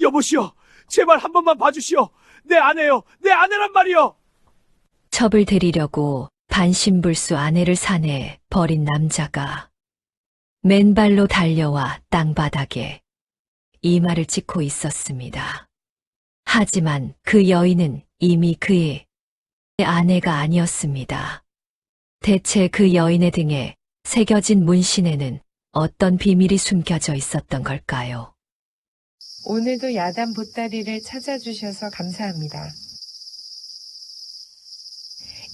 여보시오, 제발 한 번만 봐주시오. 내 아내요, 내 아내란 말이요. 첩을 들이려고 반신불수 아내를 산에 버린 남자가 맨발로 달려와 땅바닥에 이마를 찍고 있었습니다. 하지만 그 여인은 이미 그의 아내가 아니었습니다. 대체 그 여인의 등에 새겨진 문신에는 어떤 비밀이 숨겨져 있었던 걸까요? 오늘도 야단 보따리를 찾아주셔서 감사합니다.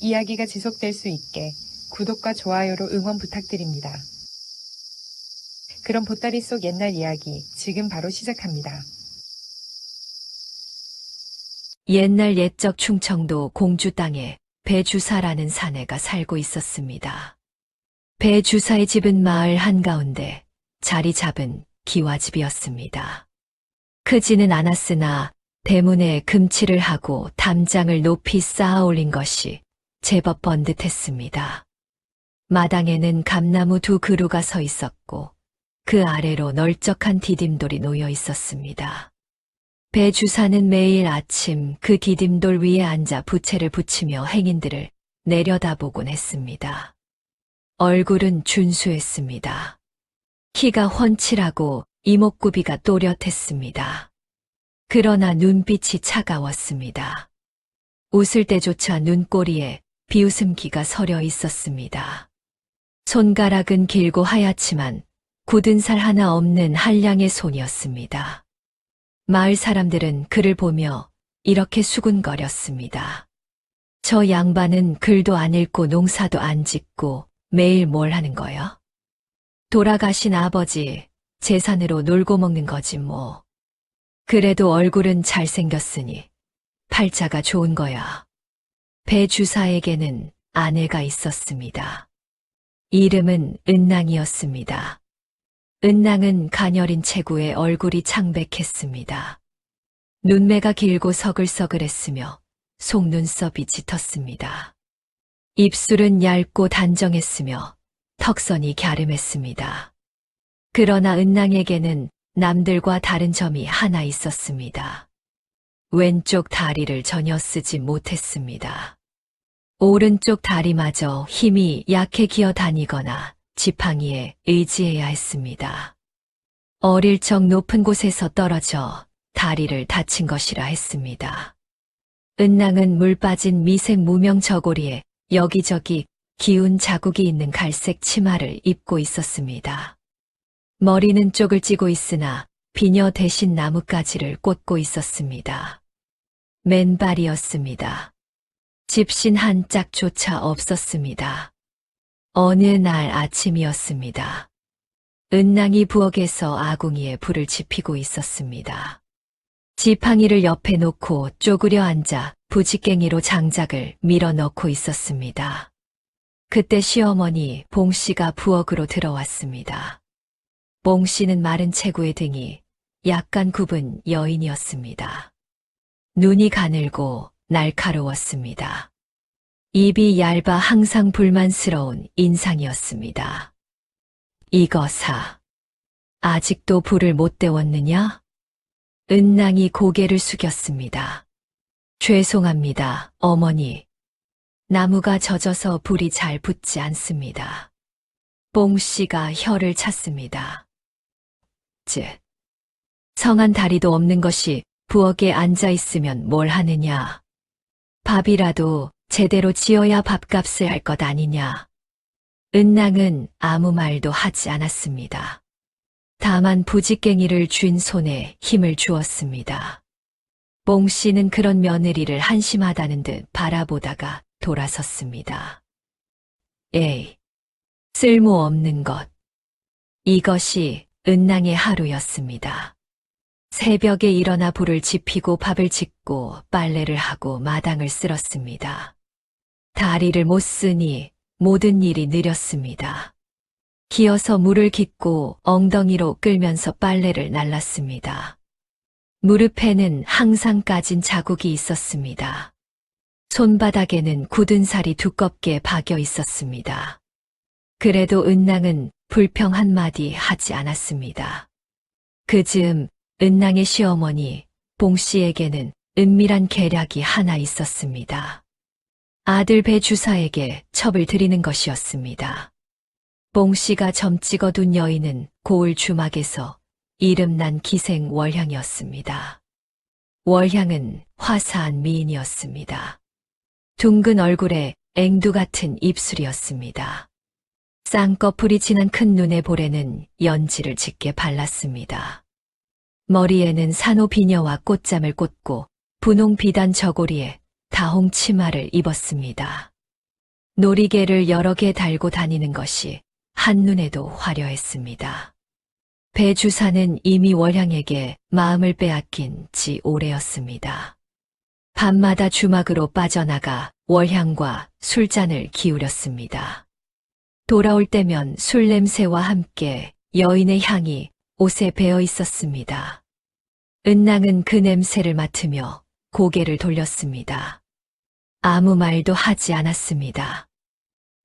이야기가 지속될 수 있게 구독과 좋아요로 응원 부탁드립니다. 그럼 보따리 속 옛날 이야기 지금 바로 시작합니다. 옛날 옛적 충청도 공주 땅에 배주사라는 사내가 살고 있었습니다. 배주사의 집은 마을 한가운데 자리 잡은 기와집이었습니다. 크지는 않았으나 대문에 금칠을 하고 담장을 높이 쌓아 올린 것이 제법 번듯했습니다. 마당에는 감나무 2그루가 서 있었고 그 아래로 널쩍한 디딤돌이 놓여 있었습니다. 배주사는 매일 아침 그 디딤돌 위에 앉아 부채를 붙이며 행인들을 내려다보곤 했습니다. 얼굴은 준수했습니다. 키가 훤칠하고 이목구비가 또렷했습니다. 그러나 눈빛이 차가웠습니다. 웃을 때조차 눈꼬리에 비웃음기가 서려 있었습니다. 손가락은 길고 하얗지만 굳은 살 하나 없는 한량의 손이었습니다. 마을 사람들은 그를 보며 이렇게 수군거렸습니다. 저 양반은 글도 안 읽고 농사도 안 짓고 매일 뭘 하는 거야? 돌아가신 아버지 재산으로 놀고 먹는 거지 뭐. 그래도 얼굴은 잘생겼으니 팔자가 좋은 거야. 배주사에게는 아내가 있었습니다. 이름은 은낭이었습니다. 은낭은 가녀린 체구에 얼굴이 창백했습니다. 눈매가 길고 서글서글했으며 속눈썹이 짙었습니다. 입술은 얇고 단정했으며 턱선이 갸름했습니다. 그러나 은낭에게는 남들과 다른 점이 하나 있었습니다. 왼쪽 다리를 전혀 쓰지 못했습니다. 오른쪽 다리마저 힘이 약해 기어 다니거나 지팡이에 의지해야 했습니다. 어릴 적 높은 곳에서 떨어져 다리를 다친 것이라 했습니다. 은낭은 물 빠진 미색 무명 저고리에 여기저기 기운 자국이 있는 갈색 치마를 입고 있었습니다. 머리는 쪽을 찌고 있으나 비녀 대신 나뭇가지를 꽂고 있었습니다. 맨발이었습니다. 집신 한 짝조차 없었습니다. 어느 날 아침이었습니다. 은낭이 부엌에서 아궁이에 불을 지피고 있었습니다. 지팡이를 옆에 놓고 쪼그려 앉아 부지깽이로 장작을 밀어 넣고 있었습니다. 그때 시어머니 봉씨가 부엌으로 들어왔습니다. 봉씨는 마른 체구의 등이 약간 굽은 여인이었습니다. 눈이 가늘고 날카로웠습니다. 입이 얇아 항상 불만스러운 인상이었습니다. 이거사, 아직도 불을 못 때웠느냐? 은낭이 고개를 숙였습니다. 죄송합니다, 어머니. 나무가 젖어서 불이 잘 붙지 않습니다. 봉씨가 혀를 찼습니다. 성한 다리도 없는 것이 부엌에 앉아 있으면 뭘 하느냐. 밥이라도 제대로 지어야 밥값을 할 것 아니냐. 은낭은 아무 말도 하지 않았습니다. 다만 부지깽이를 쥔 손에 힘을 주었습니다. 봉씨는 그런 며느리를 한심하다는 듯 바라보다가 돌아섰습니다. 에이, 쓸모없는 것. 이것이 은낭의 하루였습니다. 새벽에 일어나 불을 지피고 밥을 짓고 빨래를 하고 마당을 쓸었습니다. 다리를 못 쓰니 모든 일이 느렸습니다. 기어서 물을 깃고 엉덩이로 끌면서 빨래를 날랐습니다. 무릎에는 항상 까진 자국이 있었습니다. 손바닥에는 굳은 살이 두껍게 박여 있었습니다. 그래도 은낭은 불평 한마디 하지 않았습니다. 그 즈음 은낭의 시어머니 봉 씨에게는 은밀한 계략이 하나 있었습니다. 아들 배 주사에게 첩을 드리는 것이었습니다. 봉 씨가 점 찍어둔 여인은 고을 주막에서 이름난 기생 월향이었습니다. 월향은 화사한 미인이었습니다. 둥근 얼굴에 앵두 같은 입술이었습니다. 쌍꺼풀이 진한 큰 눈의 볼에는 연지를 짙게 발랐습니다. 머리에는 산호 비녀와 꽃잠을 꽂고 분홍 비단 저고리에 다홍 치마를 입었습니다. 놀이개를 여러 개 달고 다니는 것이 한눈에도 화려했습니다. 배 주사는 이미 월향에게 마음을 빼앗긴 지 오래였습니다. 밤마다 주막으로 빠져나가 월향과 술잔을 기울였습니다. 돌아올 때면 술 냄새와 함께 여인의 향이 옷에 배어 있었습니다. 은낭은 그 냄새를 맡으며 고개를 돌렸습니다. 아무 말도 하지 않았습니다.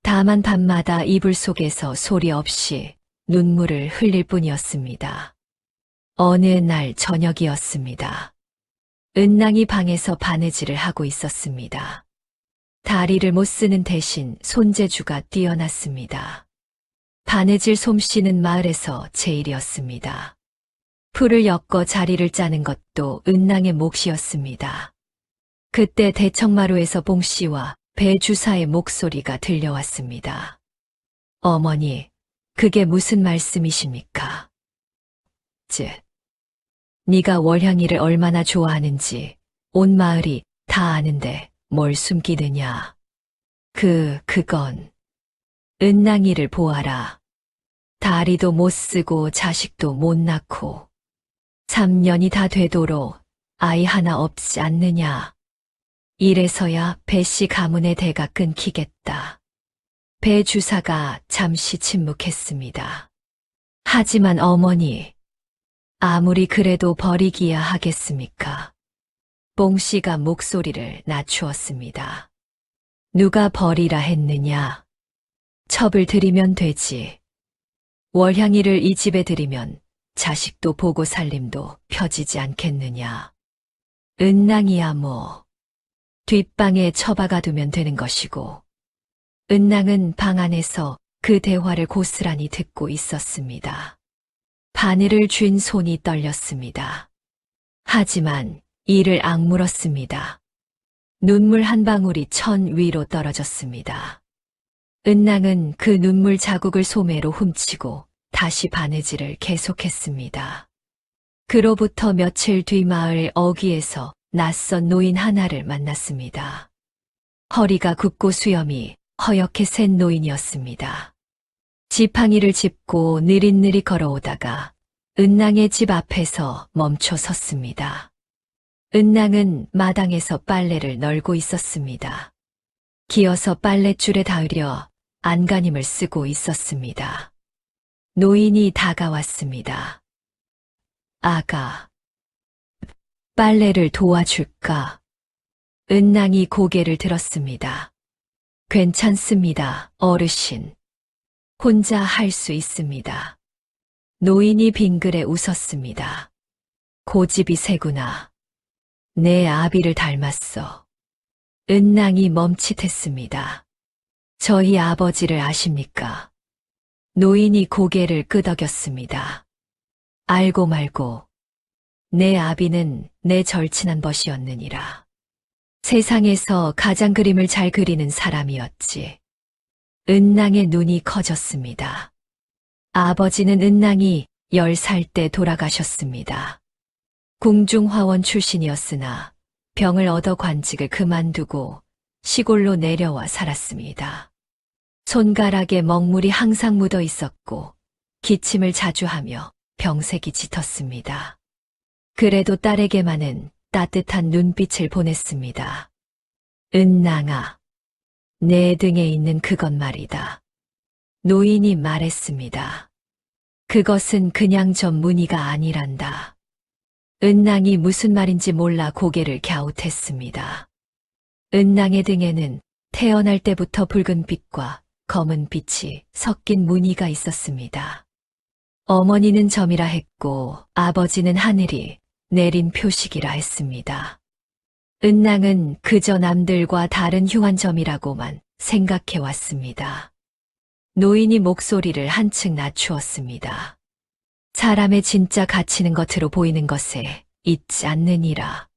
다만 밤마다 이불 속에서 소리 없이 눈물을 흘릴 뿐이었습니다. 어느 날 저녁이었습니다. 은낭이 방에서 바느질을 하고 있었습니다. 다리를 못 쓰는 대신 손재주가 뛰어났습니다. 바느질 솜씨는 마을에서 제일이었습니다. 풀을 엮어 자리를 짜는 것도 은낭의 몫이었습니다. 그때 대청마루에서 봉 씨와 배 주사의 목소리가 들려왔습니다. 어머니, 그게 무슨 말씀이십니까? 네가 월향이를 얼마나 좋아하는지 온 마을이 다 아는데 뭘 숨기느냐. 그건 은낭이를 보아라. 다리도 못 쓰고 자식도 못 낳고 3년이 다 되도록 아이 하나 없지 않느냐. 이래서야 배씨 가문의 대가 끊기겠다. 배 주사가 잠시 침묵했습니다. 하지만 어머니, 아무리 그래도 버리기야 하겠습니까? 봉 씨가 목소리를 낮추었습니다. 누가 버리라 했느냐? 첩을 드리면 되지. 월향이를 이 집에 들이면 자식도 보고 살림도 펴지지 않겠느냐. 은낭이야 뭐. 뒷방에 처박아 두면 되는 것이고. 은낭은 방 안에서 그 대화를 고스란히 듣고 있었습니다. 바늘을 쥔 손이 떨렸습니다. 하지만 이를 악물었습니다. 눈물 한 방울이 천 위로 떨어졌습니다. 은낭은 그 눈물 자국을 소매로 훔치고 다시 바느질을 계속했습니다. 그로부터 며칠 뒤 마을 어귀에서 낯선 노인 하나를 만났습니다. 허리가 굽고 수염이 허옇게 센 노인이었습니다. 지팡이를 짚고 느릿느릿 걸어오다가 은낭의 집 앞에서 멈춰 섰습니다. 은낭은 마당에서 빨래를 널고 있었습니다. 기어서 빨랫줄에 닿으려 안간힘을 쓰고 있었습니다. 노인이 다가왔습니다. 아가, 빨래를 도와줄까? 은낭이 고개를 들었습니다. 괜찮습니다, 어르신. 혼자 할 수 있습니다. 노인이 빙그레 웃었습니다. 고집이 세구나. 내 아비를 닮았어. 은낭이 멈칫했습니다. 저희 아버지를 아십니까? 노인이 고개를 끄덕였습니다. 알고 말고. 내 아비는 내 절친한 벗이었느니라. 세상에서 가장 그림을 잘 그리는 사람이었지. 은낭의 눈이 커졌습니다. 아버지는 은낭이 10살 때 돌아가셨습니다. 궁중화원 출신이었으나 병을 얻어 관직을 그만두고 시골로 내려와 살았습니다. 손가락에 먹물이 항상 묻어 있었고 기침을 자주 하며 병색이 짙었습니다. 그래도 딸에게만은 따뜻한 눈빛을 보냈습니다. 은낭아, 내 등에 있는 그것 말이다. 노인이 말했습니다. 그것은 그냥 저 무늬가 아니란다. 은낭이 무슨 말인지 몰라 고개를 갸웃했습니다. 은낭의 등에는 태어날 때부터 붉은 빛과 검은 빛이 섞인 무늬가 있었습니다. 어머니는 점이라 했고 아버지는 하늘이 내린 표식이라 했습니다. 은낭은 그저 남들과 다른 흉한점이라고만 생각해 왔습니다. 노인이 목소리를 한층 낮추었습니다. 사람의 진짜 가치는 겉으로 보이는 것에 있지 않느니라.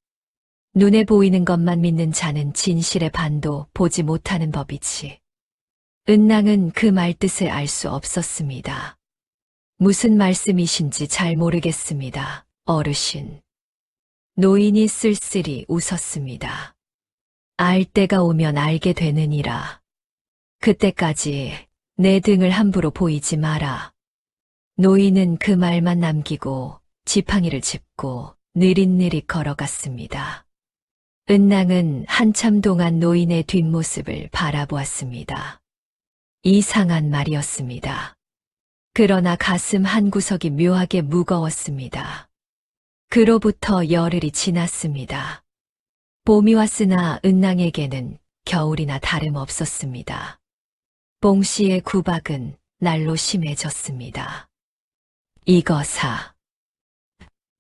눈에 보이는 것만 믿는 자는 진실의 반도 보지 못하는 법이지. 은낭은 그 말뜻을 알 수 없었습니다. 무슨 말씀이신지 잘 모르겠습니다, 어르신. 노인이 쓸쓸히 웃었습니다. 알 때가 오면 알게 되느니라. 그때까지 내 등을 함부로 보이지 마라. 노인은 그 말만 남기고 지팡이를 짚고 느릿느릿 걸어갔습니다. 은낭은 한참 동안 노인의 뒷모습을 바라보았습니다. 이상한 말이었습니다. 그러나 가슴 한구석이 묘하게 무거웠습니다. 그로부터 열흘이 지났습니다. 봄이 왔으나 은낭에게는 겨울이나 다름없었습니다. 봉씨의 구박은 날로 심해졌습니다. 이거사,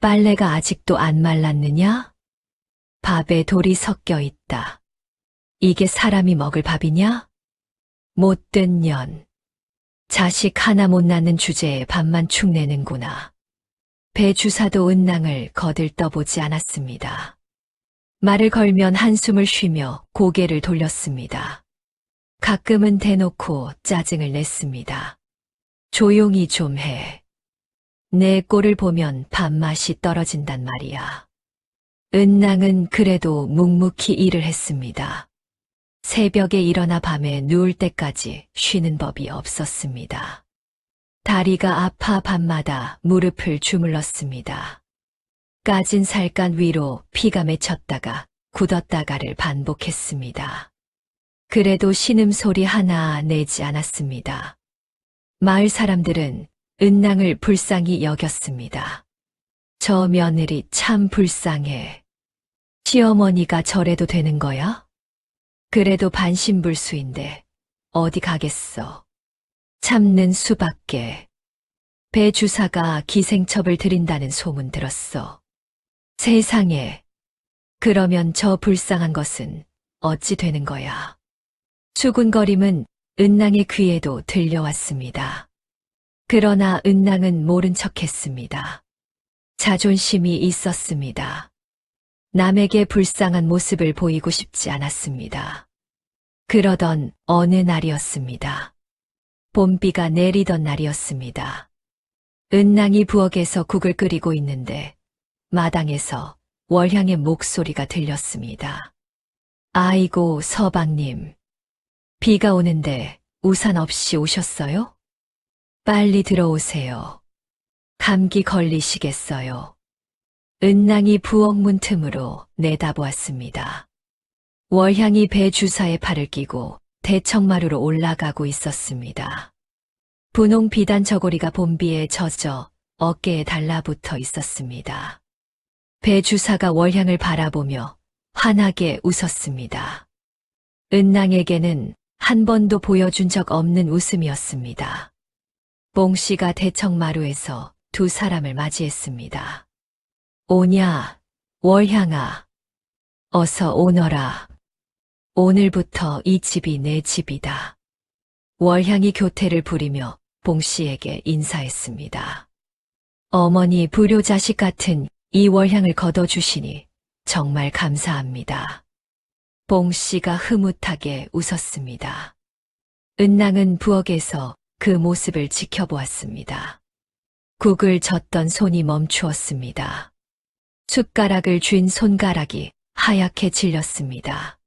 빨래가 아직도 안 말랐느냐? 밥에 돌이 섞여 있다. 이게 사람이 먹을 밥이냐? 못된 년. 자식 하나 못 낳는 주제에 밥만 축내는구나. 배 주사도 은낭을 거들떠보지 않았습니다. 말을 걸면 한숨을 쉬며 고개를 돌렸습니다. 가끔은 대놓고 짜증을 냈습니다. 조용히 좀 해. 내 꼴을 보면 밥맛이 떨어진단 말이야. 은낭은 그래도 묵묵히 일을 했습니다. 새벽에 일어나 밤에 누울 때까지 쉬는 법이 없었습니다. 다리가 아파 밤마다 무릎을 주물렀습니다. 까진 살간 위로 피가 맺혔다가 굳었다가를 반복했습니다. 그래도 신음소리 하나 내지 않았습니다. 마을 사람들은 은낭을 불쌍히 여겼습니다. 저 며느리 참 불쌍해. 시어머니가 저래도 되는 거야? 그래도 반신불수인데 어디 가겠어. 참는 수밖에. 배 주사가 기생첩을 들인다는 소문 들었어. 세상에. 그러면 저 불쌍한 것은 어찌 되는 거야. 수군거림은 은낭의 귀에도 들려왔습니다. 그러나 은낭은 모른 척했습니다. 자존심이 있었습니다. 남에게 불쌍한 모습을 보이고 싶지 않았습니다. 그러던 어느 날이었습니다. 봄비가 내리던 날이었습니다. 은낭이 부엌에서 국을 끓이고 있는데 마당에서 월향의 목소리가 들렸습니다. 아이고 서방님, 비가 오는데 우산 없이 오셨어요? 빨리 들어오세요. 감기 걸리시겠어요. 은낭이 부엌 문 틈으로 내다보았습니다. 월향이 배 주사에 팔을 끼고 대청마루로 올라가고 있었습니다. 분홍 비단 저고리가 봄비에 젖어 어깨에 달라붙어 있었습니다. 배 주사가 월향을 바라보며 환하게 웃었습니다. 은낭에게는 한 번도 보여준 적 없는 웃음이었습니다. 봉씨가 대청마루에서 두 사람을 맞이했습니다. 오냐, 월향아. 어서 오너라. 오늘부터 이 집이 내 집이다. 월향이 교태를 부리며 봉씨에게 인사했습니다. 어머니 불효자식 같은 이 월향을 거둬주시니 정말 감사합니다. 봉씨가 흐뭇하게 웃었습니다. 은낭은 부엌에서 그 모습을 지켜보았습니다. 국을 젓던 손이 멈추었습니다. 숟가락을 쥔 손가락이 하얗게 질렸습니다.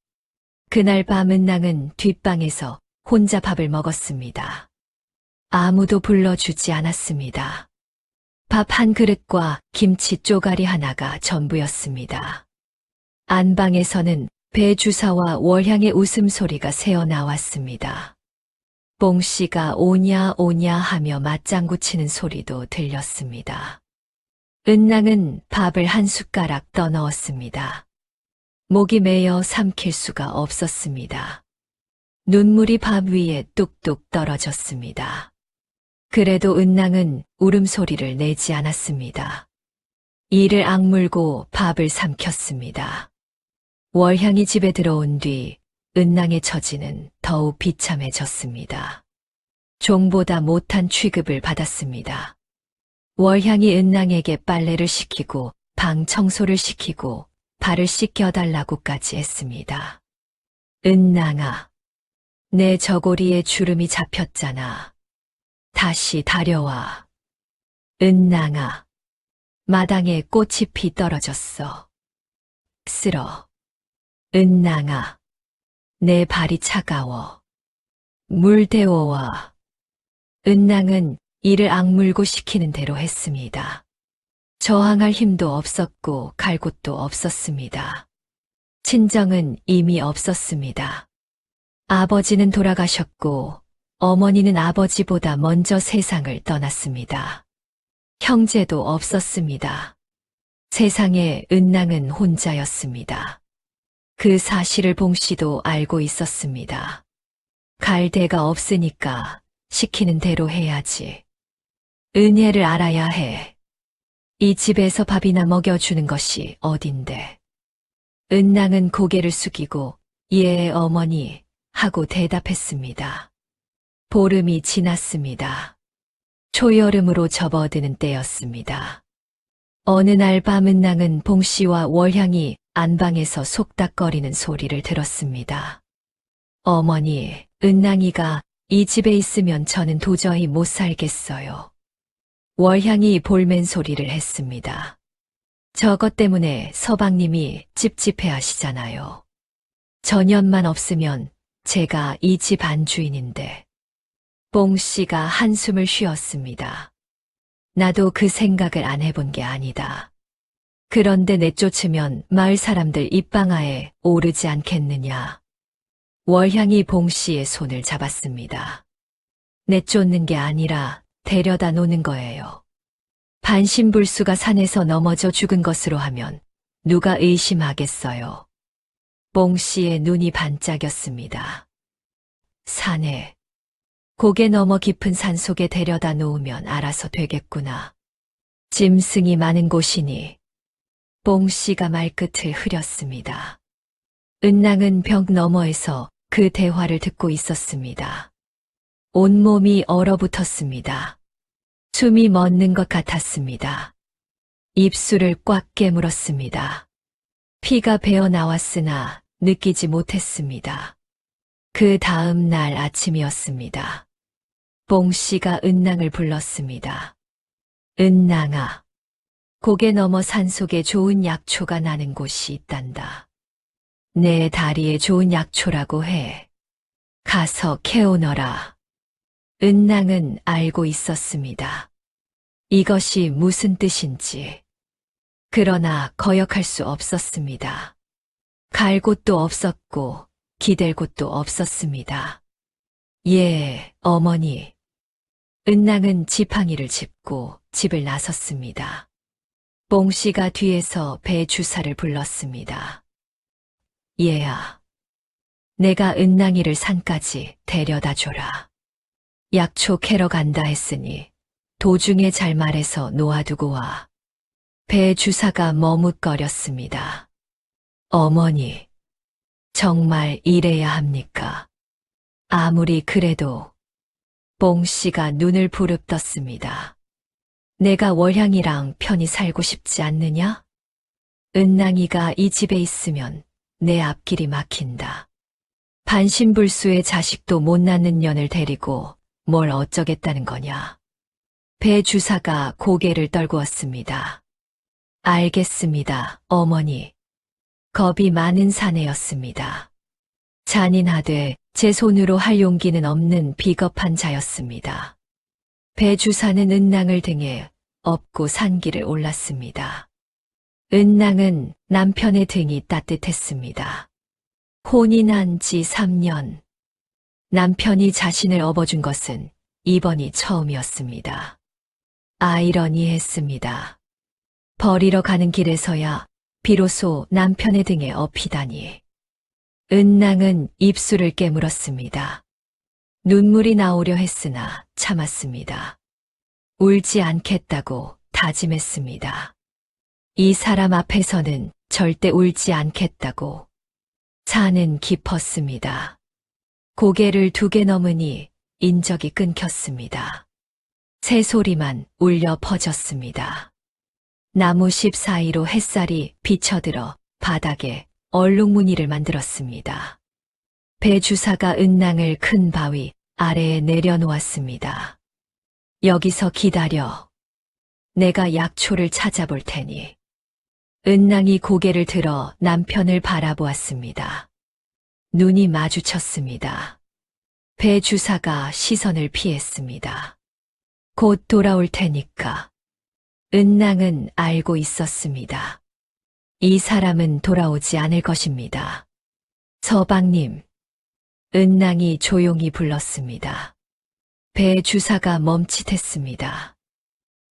그날 밤 은낭은 뒷방에서 혼자 밥을 먹었습니다. 아무도 불러주지 않았습니다. 밥 한 그릇과 김치 쪼가리 하나가 전부였습니다. 안방에서는 배 주사와 월향의 웃음소리가 새어나왔습니다. 봉씨가 오냐 오냐 하며 맞장구 치는 소리도 들렸습니다. 은낭은 밥을 한 숟가락 떠넣었습니다. 목이 메어 삼킬 수가 없었습니다. 눈물이 밥 위에 뚝뚝 떨어졌습니다. 그래도 은낭은 울음소리를 내지 않았습니다. 이를 악물고 밥을 삼켰습니다. 월향이 집에 들어온 뒤 은낭의 처지는 더욱 비참해졌습니다. 종보다 못한 취급을 받았습니다. 월향이 은낭에게 빨래를 시키고 방 청소를 시키고 발을 씻겨달라고까지 했습니다. 은낭아, 내 저고리에 주름이 잡혔잖아. 다시 다려와. 은낭아, 마당에 꽃잎이 떨어졌어. 쓸어. 은낭아, 내 발이 차가워. 물 데워와. 은낭은 이를 악물고 시키는 대로 했습니다. 저항할 힘도 없었고 갈 곳도 없었습니다. 친정은 이미 없었습니다. 아버지는 돌아가셨고 어머니는 아버지보다 먼저 세상을 떠났습니다. 형제도 없었습니다. 세상에 은낭은 혼자였습니다. 그 사실을 봉씨도 알고 있었습니다. 갈 데가 없으니까 시키는 대로 해야지. 은혜를 알아야 해. 이 집에서 밥이나 먹여주는 것이 어딘데. 은낭은 고개를 숙이고 예 어머니 하고 대답했습니다. 보름이 지났습니다. 초여름으로 접어드는 때였습니다. 어느 날 밤 은낭은 봉씨와 월향이 안방에서 속닥거리는 소리를 들었습니다. 어머니, 은낭이가 이 집에 있으면 저는 도저히 못 살겠어요. 월향이 볼멘 소리를 했습니다. 저것 때문에 서방님이 찝찝해 하시잖아요. 전연만 없으면 제가 이 집 안주인인데. 봉씨가 한숨을 쉬었습니다. 나도 그 생각을 안 해본 게 아니다. 그런데 내쫓으면 마을 사람들 입방아에 오르지 않겠느냐. 월향이 봉씨의 손을 잡았습니다. 내쫓는 게 아니라 데려다 놓는 거예요. 반신불수가 산에서 넘어져 죽은 것으로 하면 누가 의심하겠어요. 봉씨의 눈이 반짝였습니다. 산에, 고개 넘어 깊은 산속에 데려다 놓으면 알아서 되겠구나. 짐승이 많은 곳이니. 봉씨가 말끝을 흐렸습니다. 은낭은 벽 너머에서 그 대화를 듣고 있었습니다. 온몸이 얼어붙었습니다. 숨이 멎는 것 같았습니다. 입술을 꽉 깨물었습니다. 피가 배어 나왔으나 느끼지 못했습니다. 그 다음 날 아침이었습니다. 봉씨가 은낭을 불렀습니다. 은낭아, 고개 넘어 산속에 좋은 약초가 나는 곳이 있단다. 내 다리에 좋은 약초라고 해. 가서 캐오너라. 은낭은 알고 있었습니다. 이것이 무슨 뜻인지. 그러나 거역할 수 없었습니다. 갈 곳도 없었고 기댈 곳도 없었습니다. 예, 어머니. 은낭은 지팡이를 짚고 집을 나섰습니다. 봉씨가 뒤에서 배 주사를 불렀습니다. 얘야, 내가 은낭이를 산까지 데려다 줘라. 약초 캐러 간다 했으니 도중에 잘 말해서 놓아두고 와. 배 주사가 머뭇거렸습니다. 어머니, 정말 이래야 합니까? 아무리 그래도. 봉씨가 눈을 부릅떴습니다. 내가 월향이랑 편히 살고 싶지 않느냐? 은낭이가 이 집에 있으면 내 앞길이 막힌다. 반신불수의 자식도 못 낳는 년을 데리고 뭘 어쩌겠다는 거냐. 배 주사가 고개를 떨구었습니다. 알겠습니다, 어머니. 겁이 많은 사내였습니다. 잔인하되 제 손으로 할 용기는 없는 비겁한 자였습니다. 배 주사는 은낭을 등에 업고 산길을 올랐습니다. 은낭은 남편의 등이 따뜻했습니다. 혼이 난 지 3년. 남편이 자신을 업어준 것은 이번이 처음이었습니다. 아이러니했습니다. 버리러 가는 길에서야 비로소 남편의 등에 업히다니. 은낭은 입술을 깨물었습니다. 눈물이 나오려 했으나 참았습니다. 울지 않겠다고 다짐했습니다. 이 사람 앞에서는 절대 울지 않겠다고. 산은 깊었습니다. 고개를 2개 넘으니 인적이 끊겼습니다. 새소리만 울려 퍼졌습니다. 나무십 사이로 햇살이 비쳐들어 바닥에 얼룩무늬를 만들었습니다. 배 주사가 은낭을 큰 바위 아래에 내려놓았습니다. 여기서 기다려. 내가 약초를 찾아볼 테니. 은낭이 고개를 들어 남편을 바라보았습니다. 눈이 마주쳤습니다. 배 주사가 시선을 피했습니다. 곧 돌아올 테니까. 은낭은 알고 있었습니다. 이 사람은 돌아오지 않을 것입니다. 서방님. 은낭이 조용히 불렀습니다. 배 주사가 멈칫했습니다.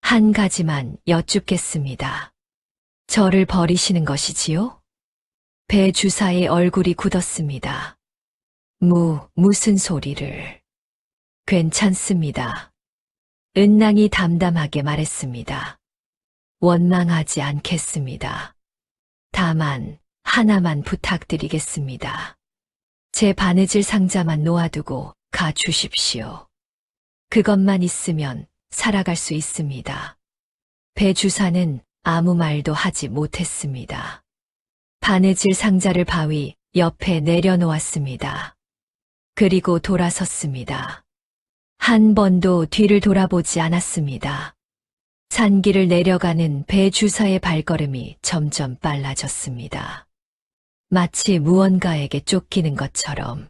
한 가지만 여쭙겠습니다. 저를 버리시는 것이지요? 배 주사의 얼굴이 굳었습니다. 무슨 소리를. 괜찮습니다. 은낭이 담담하게 말했습니다. 원망하지 않겠습니다. 다만 하나만 부탁드리겠습니다. 제 바느질 상자만 놓아두고 가 주십시오. 그것만 있으면 살아갈 수 있습니다. 배 주사는 아무 말도 하지 못했습니다. 바느질 상자를 바위 옆에 내려놓았습니다. 그리고 돌아섰습니다. 한 번도 뒤를 돌아보지 않았습니다. 산길을 내려가는 배 주사의 발걸음이 점점 빨라졌습니다. 마치 무언가에게 쫓기는 것처럼.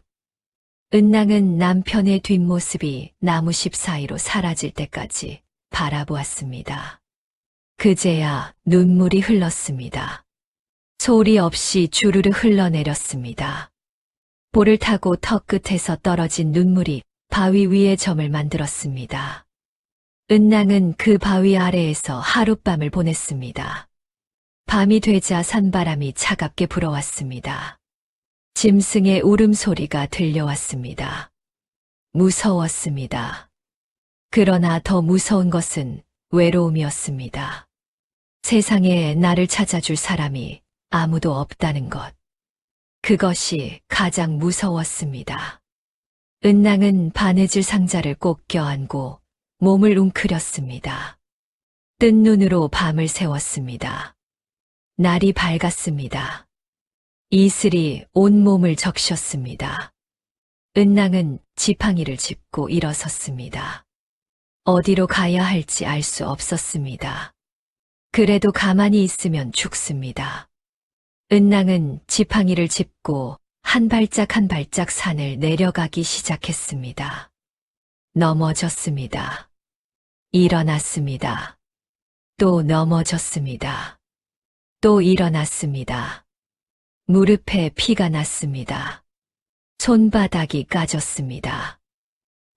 은낭은 남편의 뒷모습이 나무십 사이로 사라질 때까지 바라보았습니다. 그제야 눈물이 흘렀습니다. 소리 없이 주르르 흘러내렸습니다. 볼을 타고 턱 끝에서 떨어진 눈물이 바위 위에 점을 만들었습니다. 은낭은 그 바위 아래에서 하룻밤을 보냈습니다. 밤이 되자 산바람이 차갑게 불어왔습니다. 짐승의 울음소리가 들려왔습니다. 무서웠습니다. 그러나 더 무서운 것은 외로움이었습니다. 세상에 나를 찾아줄 사람이 아무도 없다는 것. 그것이 가장 무서웠습니다. 은낭은 바느질 상자를 꼭 껴안고 몸을 웅크렸습니다. 뜬 눈으로 밤을 새웠습니다. 날이 밝았습니다. 이슬이 온몸을 적셨습니다. 은낭은 지팡이를 짚고 일어섰습니다. 어디로 가야 할지 알 수 없었습니다. 그래도 가만히 있으면 죽습니다. 은낭은 지팡이를 짚고 한 발짝 한 발짝 산을 내려가기 시작했습니다. 넘어졌습니다. 일어났습니다. 또 넘어졌습니다. 또 일어났습니다. 무릎에 피가 났습니다. 손바닥이 까졌습니다.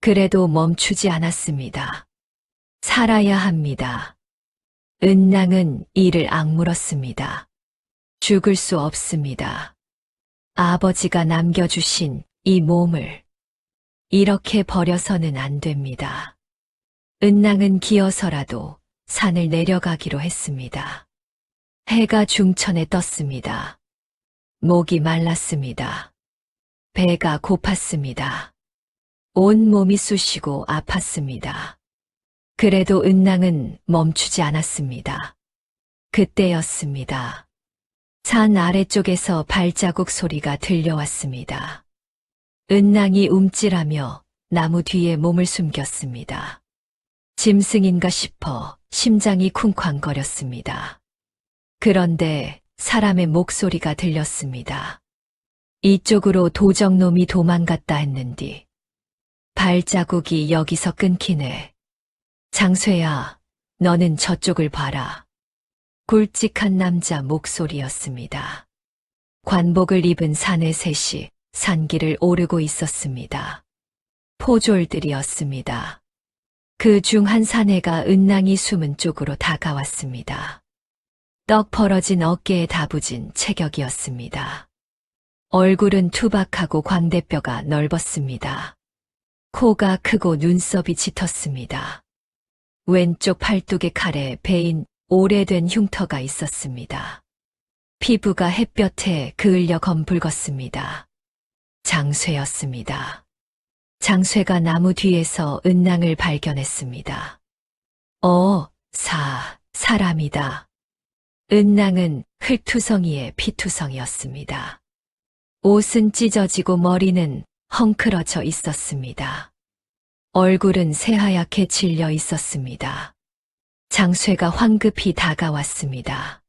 그래도 멈추지 않았습니다. 살아야 합니다. 은낭은 이를 악물었습니다. 죽을 수 없습니다. 아버지가 남겨주신 이 몸을 이렇게 버려서는 안 됩니다. 은낭은 기어서라도 산을 내려가기로 했습니다. 해가 중천에 떴습니다. 목이 말랐습니다. 배가 고팠습니다. 온 몸이 쑤시고 아팠습니다. 그래도 은낭은 멈추지 않았습니다. 그때였습니다. 산 아래쪽에서 발자국 소리가 들려왔습니다. 은낭이 움찔하며 나무 뒤에 몸을 숨겼습니다. 짐승인가 싶어 심장이 쿵쾅거렸습니다. 그런데 사람의 목소리가 들렸습니다. 이쪽으로 도적놈이 도망갔다 했는디. 발자국이 여기서 끊기네. 장쇠야, 너는 저쪽을 봐라. 굵직한 남자 목소리였습니다. 관복을 입은 사내 셋이 산길을 오르고 있었습니다. 포졸들이었습니다. 그 중 한 사내가 은낭이 숨은 쪽으로 다가왔습니다. 떡 벌어진 어깨에 다부진 체격이었습니다. 얼굴은 투박하고 광대뼈가 넓었습니다. 코가 크고 눈썹이 짙었습니다. 왼쪽 팔뚝의 칼에 베인 오래된 흉터가 있었습니다. 피부가 햇볕에 그을려 검붉었습니다. 장쇠였습니다. 장쇠가 나무 뒤에서 은낭을 발견했습니다. 사람이다. 은낭은 흙투성이에 피투성이었습니다. 옷은 찢어지고 머리는 헝클어져 있었습니다. 얼굴은 새하얗게 질려 있었습니다. 장쇠가 황급히 다가왔습니다.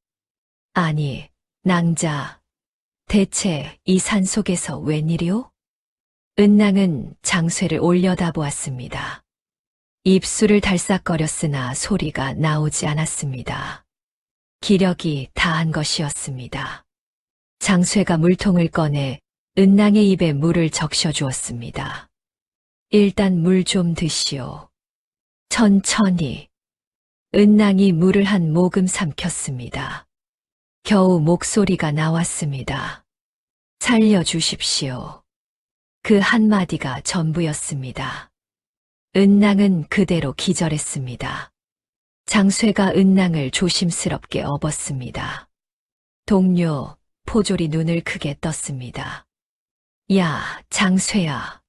아니, 낭자, 대체 이 산속에서 웬일이오? 은낭은 장쇠를 올려다보았습니다. 입술을 달싹거렸으나 소리가 나오지 않았습니다. 기력이 다한 것이었습니다. 장쇠가 물통을 꺼내 은낭의 입에 물을 적셔주었습니다. 일단 물 좀 드시오. 천천히. 은낭이 물을 한 모금 삼켰습니다. 겨우 목소리가 나왔습니다. 살려주십시오. 그 한마디가 전부였습니다. 은낭은 그대로 기절했습니다. 장쇠가 은낭을 조심스럽게 업었습니다. 동료, 포졸이 눈을 크게 떴습니다. 야, 장쇠야.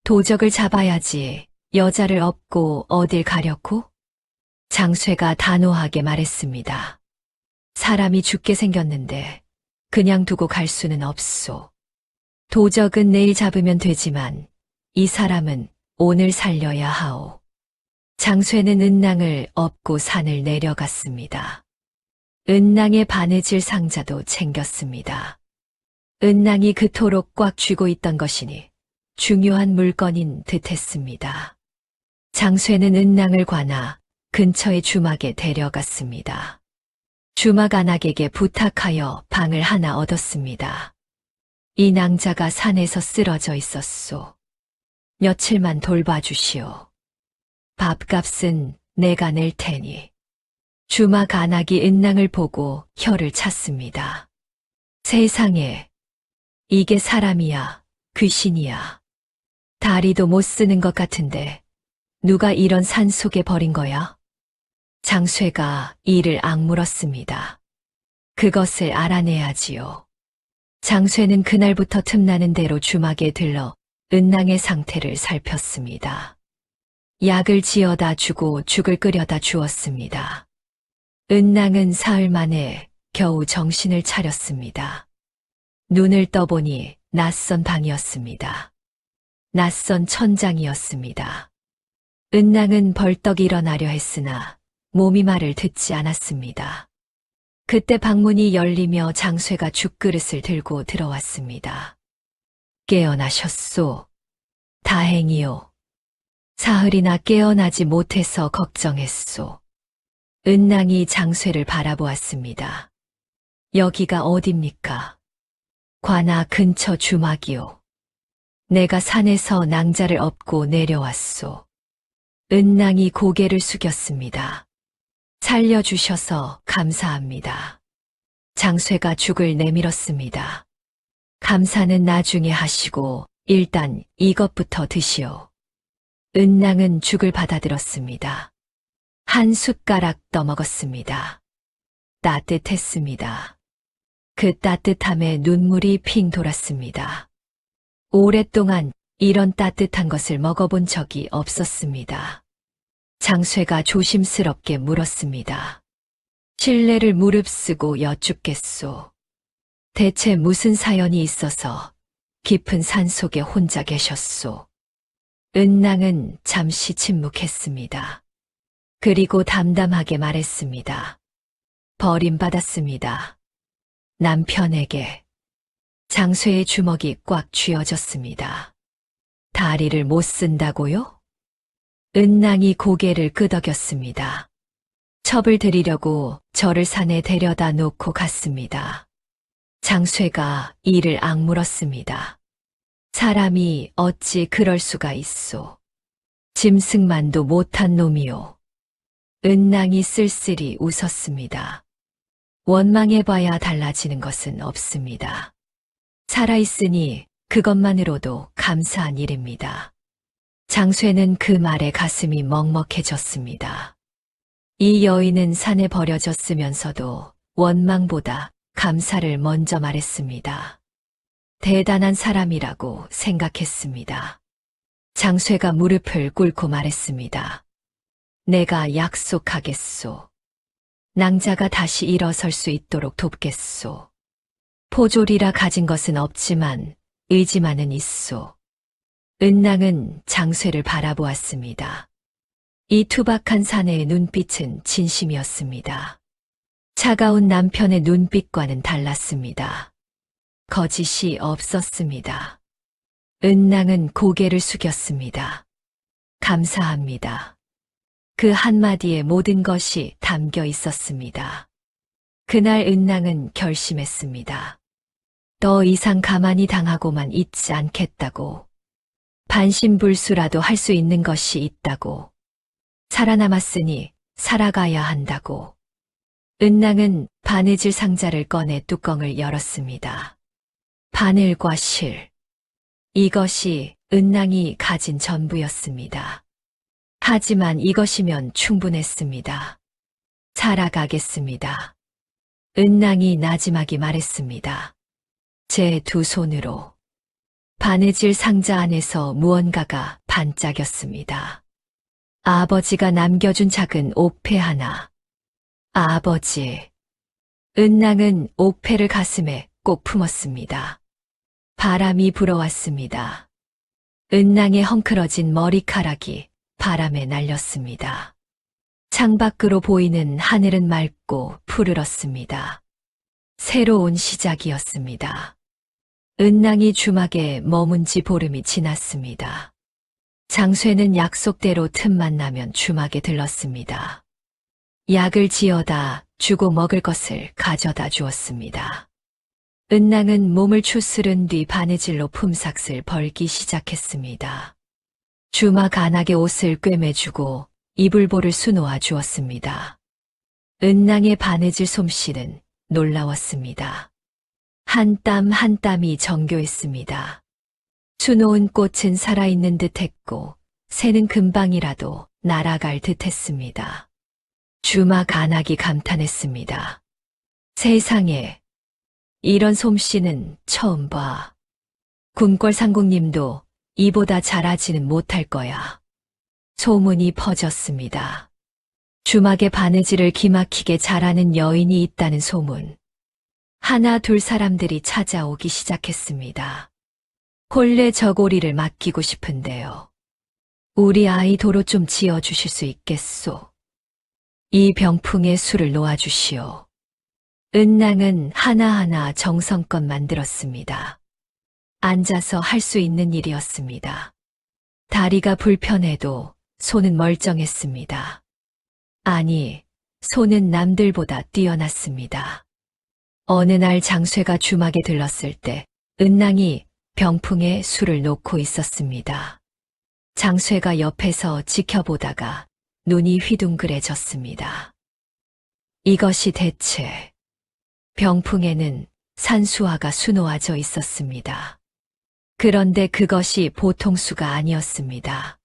도적을 잡아야지. 여자를 업고 어딜 가려고? 장쇠가 단호하게 말했습니다. 사람이 죽게 생겼는데 그냥 두고 갈 수는 없소. 도적은 내일 잡으면 되지만 이 사람은 오늘 살려야 하오. 장쇠는 은낭을 업고 산을 내려갔습니다. 은낭의 바느질 상자도 챙겼습니다. 은낭이 그토록 꽉 쥐고 있던 것이니 중요한 물건인 듯했습니다. 장쇠는 은낭을 관아 근처의 주막에 데려갔습니다. 주막 안악에게 부탁하여 방을 하나 얻었습니다. 이 낭자가 산에서 쓰러져 있었소. 며칠만 돌봐주시오. 밥값은 내가 낼 테니. 주막 안악이 은낭을 보고 혀를 찼습니다. 세상에, 이게 사람이야, 귀신이야. 다리도 못 쓰는 것 같은데 누가 이런 산속에 버린 거야? 장쇠가 이를 악물었습니다. 그것을 알아내야지요. 장쇠는 그날부터 틈나는 대로 주막에 들러 은낭의 상태를 살폈습니다. 약을 지어다 주고 죽을 끓여다 주었습니다. 은낭은 사흘 만에 겨우 정신을 차렸습니다. 눈을 떠보니 낯선 방이었습니다. 낯선 천장이었습니다. 은낭은 벌떡 일어나려 했으나 몸이 말을 듣지 않았습니다. 그때 방문이 열리며 장쇠가 죽그릇을 들고 들어왔습니다. 깨어나셨소. 다행이요. 사흘이나 깨어나지 못해서 걱정했소. 은낭이 장쇠를 바라보았습니다. 여기가 어딥니까? 관아 근처 주막이요. 내가 산에서 낭자를 업고 내려왔소. 은낭이 고개를 숙였습니다. 살려주셔서 감사합니다. 장쇠가 죽을 내밀었습니다. 감사는 나중에 하시고 일단 이것부터 드시오. 은낭은 죽을 받아들었습니다. 한 숟가락 떠먹었습니다. 따뜻했습니다. 그 따뜻함에 눈물이 핑 돌았습니다. 오랫동안 이런 따뜻한 것을 먹어본 적이 없었습니다. 장쇠가 조심스럽게 물었습니다. 실례를 무릅쓰고 여쭙겠소. 대체 무슨 사연이 있어서 깊은 산속에 혼자 계셨소? 은낭은 잠시 침묵했습니다. 그리고 담담하게 말했습니다. 버림받았습니다. 남편에게. 장쇠의 주먹이 꽉 쥐어졌습니다. 다리를 못 쓴다고요? 은낭이 고개를 끄덕였습니다. 첩을 드리려고 저를 산에 데려다 놓고 갔습니다. 장쇠가 이를 악물었습니다. 사람이 어찌 그럴 수가 있소. 짐승만도 못한 놈이요. 은낭이 쓸쓸히 웃었습니다. 원망해봐야 달라지는 것은 없습니다. 살아있으니 그것만으로도 감사한 일입니다. 장쇠는 그 말에 가슴이 먹먹해졌습니다. 이 여인은 산에 버려졌으면서도 원망보다 감사를 먼저 말했습니다. 대단한 사람이라고 생각했습니다. 장쇠가 무릎을 꿇고 말했습니다. 내가 약속하겠소. 낭자가 다시 일어설 수 있도록 돕겠소. 포졸이라 가진 것은 없지만 의지만은 있소. 은낭은 장쇠를 바라보았습니다. 이 투박한 사내의 눈빛은 진심이었습니다. 차가운 남편의 눈빛과는 달랐습니다. 거짓이 없었습니다. 은낭은 고개를 숙였습니다. 감사합니다. 그 한마디에 모든 것이 담겨 있었습니다. 그날 은낭은 결심했습니다. 더 이상 가만히 당하고만 있지 않겠다고. 반신불수라도 할 수 있는 것이 있다고. 살아남았으니 살아가야 한다고. 은낭은 바느질 상자를 꺼내 뚜껑을 열었습니다. 바늘과 실. 이것이 은낭이 가진 전부였습니다. 하지만 이것이면 충분했습니다. 살아가겠습니다. 은낭이 나지막이 말했습니다. 제 두 손으로. 바느질 상자 안에서 무언가가 반짝였습니다. 아버지가 남겨준 작은 옥패 하나. 아버지. 은낭은 옥패를 가슴에 꼭 품었습니다. 바람이 불어왔습니다. 은낭의 헝클어진 머리카락이 바람에 날렸습니다. 창밖으로 보이는 하늘은 맑고 푸르렀습니다. 새로운 시작이었습니다. 은낭이 주막에 머문 지 보름이 지났습니다. 장쇠는 약속대로 틈만 나면 주막에 들렀습니다. 약을 지어다 주고 먹을 것을 가져다 주었습니다. 은낭은 몸을 추스른 뒤 바느질로 품삯을 벌기 시작했습니다. 주막 안악의 옷을 꿰매주고 이불보를 수놓아 주었습니다. 은낭의 바느질 솜씨는 놀라웠습니다. 한 땀 한 땀이 정교했습니다. 수놓은 꽃은 살아있는 듯했고 새는 금방이라도 날아갈 듯했습니다. 주막 안악이 감탄했습니다. 세상에, 이런 솜씨는 처음 봐. 궁궐 상궁님도 이보다 잘하지는 못할 거야. 소문이 퍼졌습니다. 주막에 바느질을 기막히게 잘하는 여인이 있다는 소문. 하나 둘 사람들이 찾아오기 시작했습니다. 혼례 저고리를 맡기고 싶은데요. 우리 아이 도로 좀 지어주실 수 있겠소? 이 병풍에 술을 놓아주시오. 은낭은 하나하나 정성껏 만들었습니다. 앉아서 할 수 있는 일이었습니다. 다리가 불편해도 손은 멀쩡했습니다. 아니, 손은 남들보다 뛰어났습니다. 어느 날 장쇠가 주막에 들렀을 때 은낭이 병풍에 술을 놓고 있었습니다. 장쇠가 옆에서 지켜보다가 눈이 휘둥그레졌습니다. 이것이 대체. 병풍에는 산수화가 수놓아져 있었습니다. 그런데 그것이 보통 수가 아니었습니다.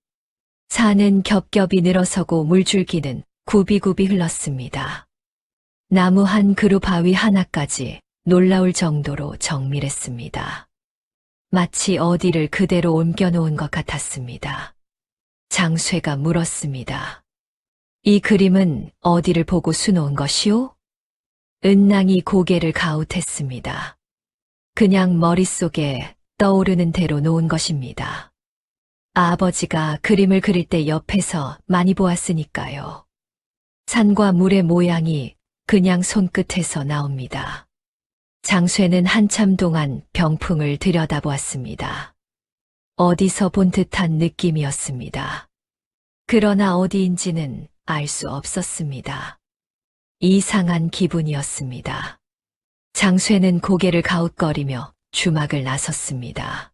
산은 겹겹이 늘어서고 물줄기는 굽이굽이 흘렀습니다. 나무 한 그루 바위 하나까지 놀라울 정도로 정밀했습니다. 마치 어디를 그대로 옮겨놓은 것 같았습니다. 장쇠가 물었습니다. 이 그림은 어디를 보고 수놓은 것이오? 은낭이 고개를 가웃했습니다. 그냥 머릿속에 떠오르는 대로 놓은 것입니다. 아버지가 그림을 그릴 때 옆에서 많이 보았으니까요. 산과 물의 모양이 그냥 손끝에서 나옵니다. 장쇠는 한참 동안 병풍을 들여다보았습니다. 어디서 본 듯한 느낌이었습니다. 그러나 어디인지는 알 수 없었습니다. 이상한 기분이었습니다. 장쇠는 고개를 가웃거리며 주막을 나섰습니다.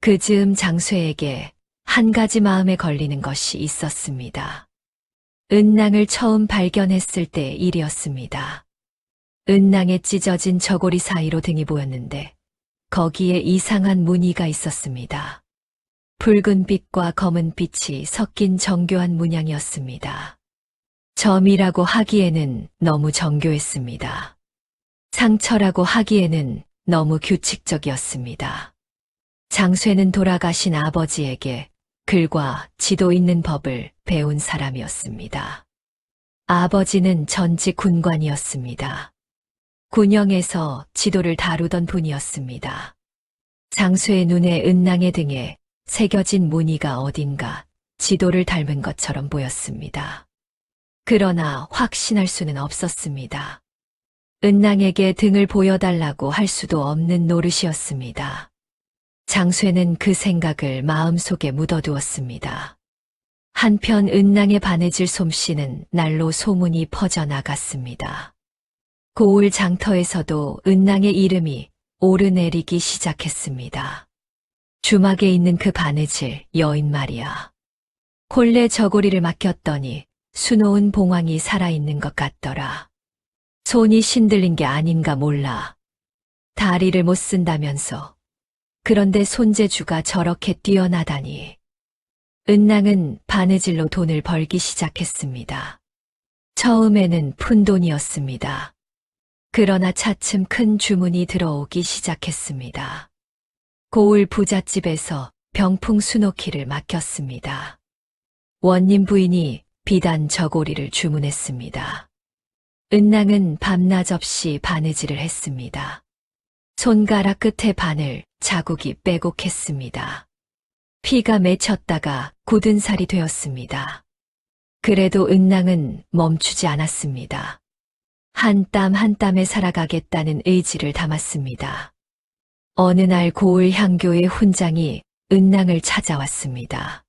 그 즈음 장쇠에게 한 가지 마음에 걸리는 것이 있었습니다. 은낭을 처음 발견했을 때 일이었습니다. 은낭에 찢어진 저고리 사이로 등이 보였는데 거기에 이상한 무늬가 있었습니다. 붉은 빛과 검은 빛이 섞인 정교한 문양이었습니다. 점이라고 하기에는 너무 정교했습니다. 상처라고 하기에는 너무 규칙적이었습니다. 장쇠는 돌아가신 아버지에게 글과 지도 있는 법을 배운 사람이었습니다. 아버지는 전직 군관이었습니다. 군영에서 지도를 다루던 분이었습니다. 장쇠의 눈에 은낭의 등에 새겨진 무늬가 어딘가 지도를 닮은 것처럼 보였습니다. 그러나 확신할 수는 없었습니다. 은낭에게 등을 보여달라고 할 수도 없는 노릇이었습니다. 장쇠는 그 생각을 마음속에 묻어두었습니다. 한편 은낭의 바느질 솜씨는 날로 소문이 퍼져나갔습니다. 고을 장터에서도 은낭의 이름이 오르내리기 시작했습니다. 주막에 있는 그 바느질 여인 말이야. 본래 저고리를 맡겼더니 수놓은 봉황이 살아있는 것 같더라. 손이 신들린 게 아닌가 몰라. 다리를 못 쓴다면서. 그런데 손재주가 저렇게 뛰어나다니. 은낭은 바느질로 돈을 벌기 시작했습니다. 처음에는 푼돈이었습니다. 그러나 차츰 큰 주문이 들어오기 시작했습니다. 고을 부잣집에서 병풍 수놓기를 맡겼습니다. 원님 부인이 비단 저고리를 주문했습니다. 은낭은 밤낮 없이 바느질을 했습니다. 손가락 끝에 바늘 자국이 빼곡했습니다. 피가 맺혔다가 굳은 살이 되었습니다. 그래도 은낭은 멈추지 않았습니다. 한 땀 한 땀에 살아가겠다는 의지를 담았습니다. 어느 날 고을 향교의 훈장이 은낭을 찾아왔습니다.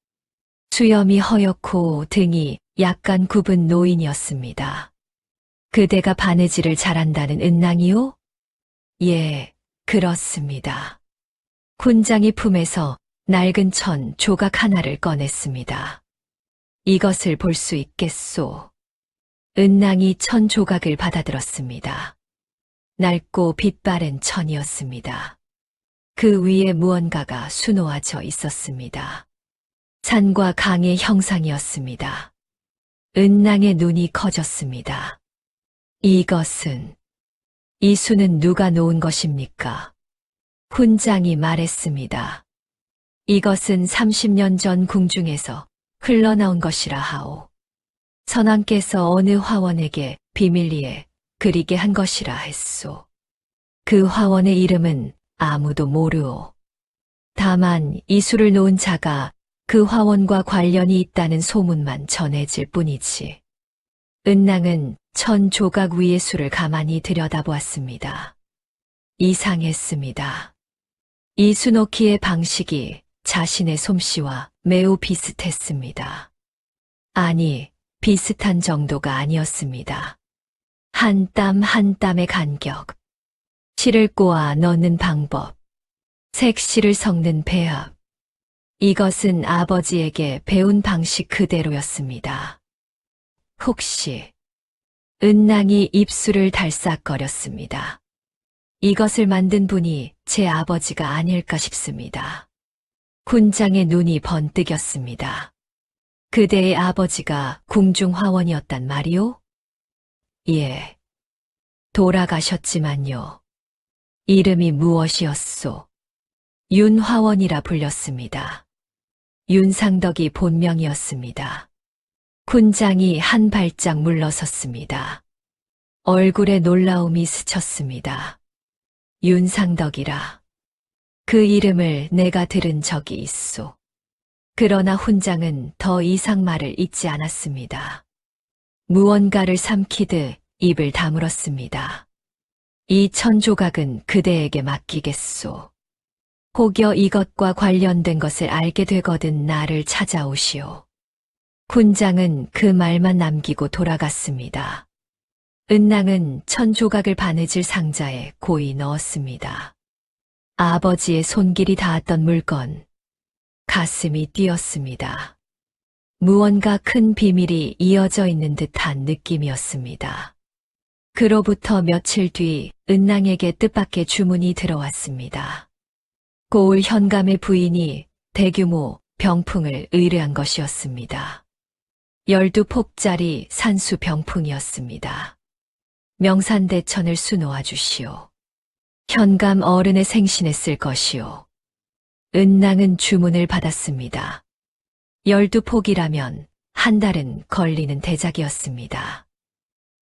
수염이 허옇고 등이 약간 굽은 노인이었습니다. 그대가 바느질을 잘한다는 은낭이요? 예, 그렇습니다. 훈장이 품에서 낡은 천 조각 하나를 꺼냈습니다. 이것을 볼 수 있겠소. 은낭이 천 조각을 받아들었습니다. 낡고 빛바랜 천이었습니다. 그 위에 무언가가 수놓아져 있었습니다. 산과 강의 형상이었습니다. 은낭의 눈이 커졌습니다. 이것은, 이 수는 누가 놓은 것입니까? 훈장이 말했습니다. 이것은 30년 전 궁중에서 흘러나온 것이라 하오. 선왕께서 어느 화원에게 비밀리에 그리게 한 것이라 했소. 그 화원의 이름은 아무도 모르오. 다만 이 수를 놓은 자가 그 화원과 관련이 있다는 소문만 전해질 뿐이지. 은낭은 천 조각 위의 수를 가만히 들여다보았습니다. 이상했습니다. 이 수놓기의 방식이 자신의 솜씨와 매우 비슷했습니다. 아니, 비슷한 정도가 아니었습니다. 한 땀 한 땀의 간격, 실을 꼬아 넣는 방법, 색실을 섞는 배합, 이것은 아버지에게 배운 방식 그대로였습니다. 혹시, 은낭이 입술을 달싹거렸습니다. 이것을 만든 분이 제 아버지가 아닐까 싶습니다. 훈장의 눈이 번뜩였습니다. 그대의 아버지가 궁중화원이었단 말이오? 예. 돌아가셨지만요. 이름이 무엇이었소? 윤화원이라 불렸습니다. 윤상덕이 본명이었습니다. 훈장이 한 발짝 물러섰습니다. 얼굴에 놀라움이 스쳤습니다. 윤상덕이라. 그 이름을 내가 들은 적이 있소. 그러나 훈장은 더 이상 말을 잇지 않았습니다. 무언가를 삼키듯 입을 다물었습니다. 이 천조각은 그대에게 맡기겠소. 혹여 이것과 관련된 것을 알게 되거든 나를 찾아오시오. 훈장은 그 말만 남기고 돌아갔습니다. 은낭은 천조각을 바느질 상자에 고이 넣었습니다. 아버지의 손길이 닿았던 물건, 가슴이 뛰었습니다. 무언가 큰 비밀이 이어져 있는 듯한 느낌이었습니다. 그로부터 며칠 뒤 은낭에게 뜻밖의 주문이 들어왔습니다. 고을 현감의 부인이 대규모 병풍을 의뢰한 것이었습니다. 12폭짜리 산수 병풍이었습니다. 명산대천을 수놓아 주시오. 현감 어른의 생신에 쓸 것이오. 은낭은 주문을 받았습니다. 12폭이라면 한 달은 걸리는 대작이었습니다.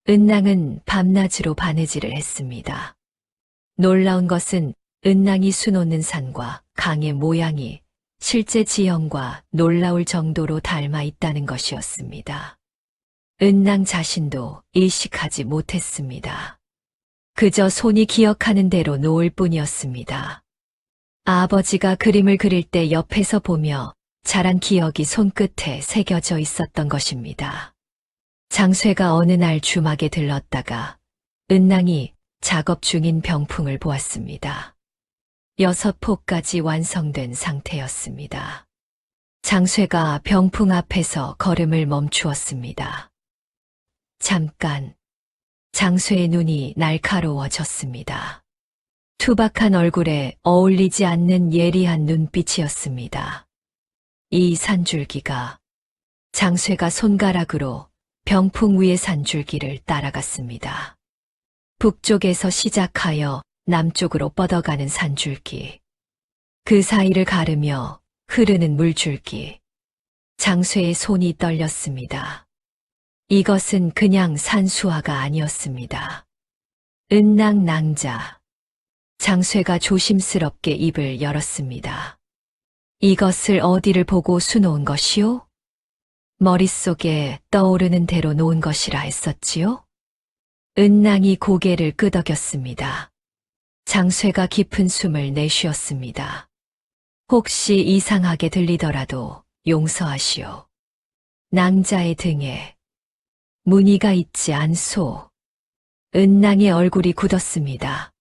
은낭은 밤낮으로 바느질을 했습니다. 놀라운 것은 은낭이 수놓는 산과 강의 모양이 실제 지형과 놀라울 정도로 닮아 있다는 것이었습니다. 은낭 자신도 일식하지 못했습니다. 그저 손이 기억하는 대로 놓을 뿐이었습니다. 아버지가 그림을 그릴 때 옆에서 보며 자란 기억이 손끝에 새겨져 있었던 것입니다. 장쇠가 어느 날 주막에 들렀다가 은낭이 작업 중인 병풍을 보았습니다. 6폭까지 완성된 상태였습니다. 장쇠가 병풍 앞에서 걸음을 멈추었습니다. 잠깐, 장쇠의 눈이 날카로워졌습니다. 투박한 얼굴에 어울리지 않는 예리한 눈빛이었습니다. 이 산줄기가 장쇠가 손가락으로 병풍 위의 산줄기를 따라갔습니다. 북쪽에서 시작하여 남쪽으로 뻗어가는 산줄기, 그 사이를 가르며 흐르는 물줄기. 장쇠의 손이 떨렸습니다. 이것은 그냥 산수화가 아니었습니다. 은낭 낭자. 장쇠가 조심스럽게 입을 열었습니다. 이것을 어디를 보고 수놓은 것이요? 머릿속에 떠오르는 대로 놓은 것이라 했었지요? 은낭이 고개를 끄덕였습니다. 장쇠가 깊은 숨을 내쉬었습니다. 혹시 이상하게 들리더라도 용서하시오. 낭자의 등에 무늬가 있지 않소. 은낭의 얼굴이 굳었습니다.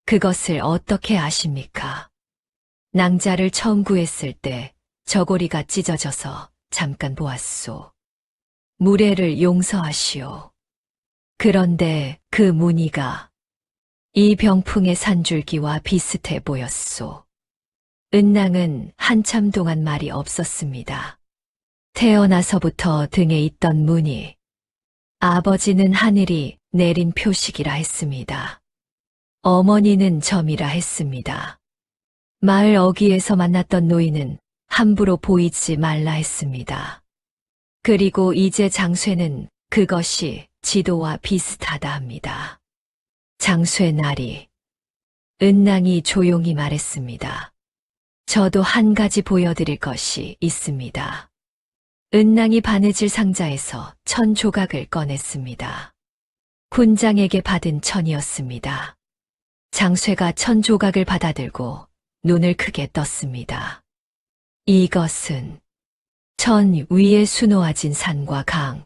그것을 어떻게 아십니까? 낭자를 처음 구했을 때 저고리가 찢어져서 잠깐 보았소. 무례를 용서하시오. 그런데 그 무늬가 이 병풍의 산줄기와 비슷해 보였소. 은낭은 한참 동안 말이 없었습니다. 태어나서부터 등에 있던 무늬. 아버지는 하늘이 내린 표식이라 했습니다. 어머니는 점이라 했습니다. 마을 어귀에서 만났던 노인은 함부로 보이지 말라 했습니다. 그리고 이제 장쇠는 그것이 지도와 비슷하다 합니다. 장쇠 나리. 은낭이 조용히 말했습니다. 저도 한 가지 보여드릴 것이 있습니다. 은낭이 바느질 상자에서 1000조각을 꺼냈습니다. 군장에게 받은 천이었습니다. 장쇠가 1000조각을 받아들고 눈을 크게 떴습니다. 이것은 천 위에 수놓아진 산과 강,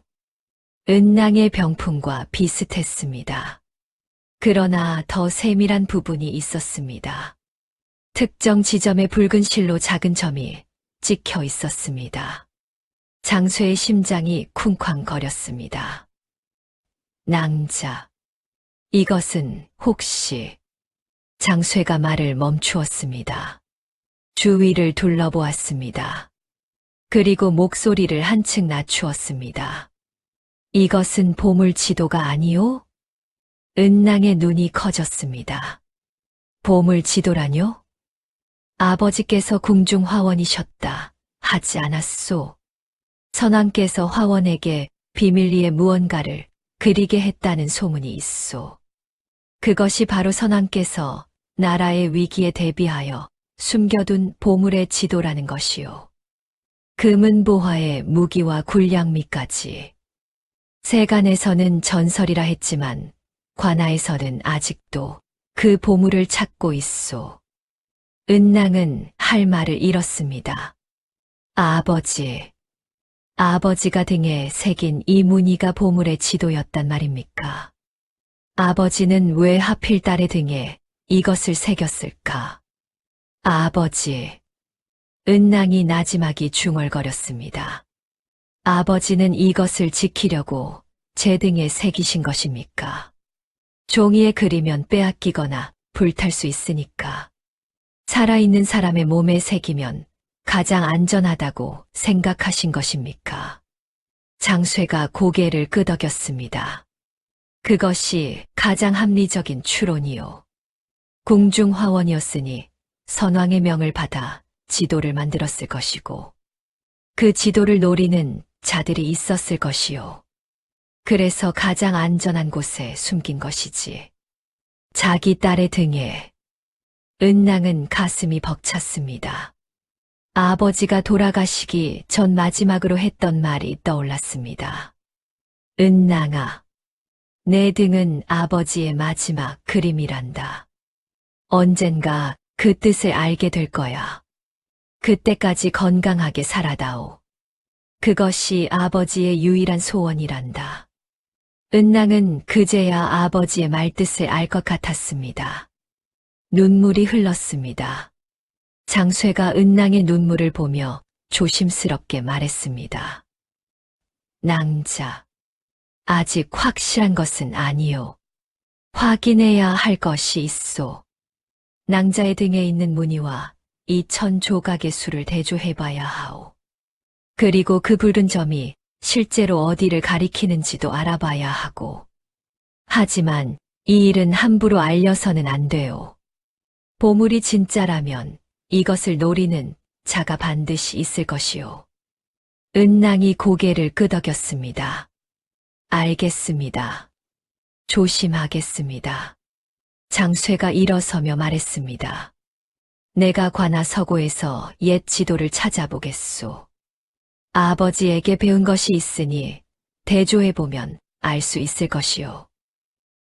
은낭의 병풍과 비슷했습니다. 그러나 더 세밀한 부분이 있었습니다. 특정 지점에 붉은 실로 작은 점이 찍혀 있었습니다. 장쇠의 심장이 쿵쾅거렸습니다. 낭자. 이것은 혹시... 장쇠가 말을 멈추었습니다. 주위를 둘러보았습니다. 그리고 목소리를 한층 낮추었습니다. 이것은 보물지도가 아니오? 은낭의 눈이 커졌습니다. 보물지도라뇨? 아버지께서 궁중화원이셨다 하지 않았소. 선왕께서 화원에게 비밀리에 무언가를 그리게 했다는 소문이 있소. 그것이 바로 선왕께서 나라의 위기에 대비하여 숨겨둔 보물의 지도라는 것이요. 금은보화의 무기와 군량미까지. 세간에서는 전설이라 했지만 관아에서는 아직도 그 보물을 찾고 있소. 은낭은 할 말을 잃었습니다. 아버지. 아버지가 등에 새긴 이 무늬가 보물의 지도였단 말입니까? 아버지는 왜 하필 딸의 등에 이것을 새겼을까? 아버지. 은낭이 나지막이 중얼거렸습니다. 아버지는 이것을 지키려고 제 등에 새기신 것입니까? 종이에 그리면 빼앗기거나 불탈 수 있으니까. 살아있는 사람의 몸에 새기면 가장 안전하다고 생각하신 것입니까? 장쇠가 고개를 끄덕였습니다. 그것이 가장 합리적인 추론이요. 궁중화원이었으니 선왕의 명을 받아 지도를 만들었을 것이고, 그 지도를 노리는 자들이 있었을 것이요. 그래서 가장 안전한 곳에 숨긴 것이지. 자기 딸의 등에 은낭은 가슴이 벅찼습니다. 아버지가 돌아가시기 전 마지막으로 했던 말이 떠올랐습니다. 은낭아, 내 등은 아버지의 마지막 그림이란다. 언젠가 그 뜻을 알게 될 거야. 그때까지 건강하게 살아다오. 그것이 아버지의 유일한 소원이란다. 은낭은 그제야 아버지의 말뜻을 알 것 같았습니다. 눈물이 흘렀습니다. 장쇠가 은낭의 눈물을 보며 조심스럽게 말했습니다. 낭자, 아직 확실한 것은 아니요. 확인해야 할 것이 있소. 낭자의 등에 있는 무늬와 이 1000조각의 수를 대조해봐야 하오. 그리고 그 붉은 점이 실제로 어디를 가리키는지도 알아봐야 하고. 하지만 이 일은 함부로 알려서는 안 돼요. 보물이 진짜라면 이것을 노리는 자가 반드시 있을 것이요. 은낭이 고개를 끄덕였습니다. 알겠습니다. 조심하겠습니다. 장쇠가 일어서며 말했습니다. 내가 관아서고에서 옛 지도를 찾아보겠소. 아버지에게 배운 것이 있으니 대조해보면 알 수 있을 것이요.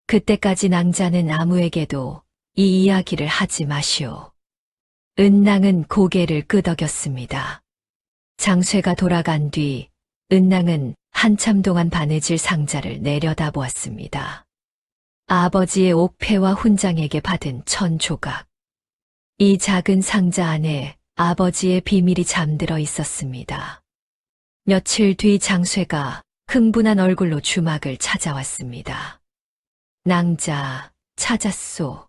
그때까지 낭자는 아무에게도 이 이야기를 하지 마시오. 은낭은 고개를 끄덕였습니다. 장쇠가 돌아간 뒤 은낭은 한참 동안 바느질 상자를 내려다보았습니다. 아버지의 옥패와 훈장에게 받은 1000조각. 이 작은 상자 안에 아버지의 비밀이 잠들어 있었습니다. 며칠 뒤 장쇠가 흥분한 얼굴로 주막을 찾아왔습니다. 낭자, 찾았소.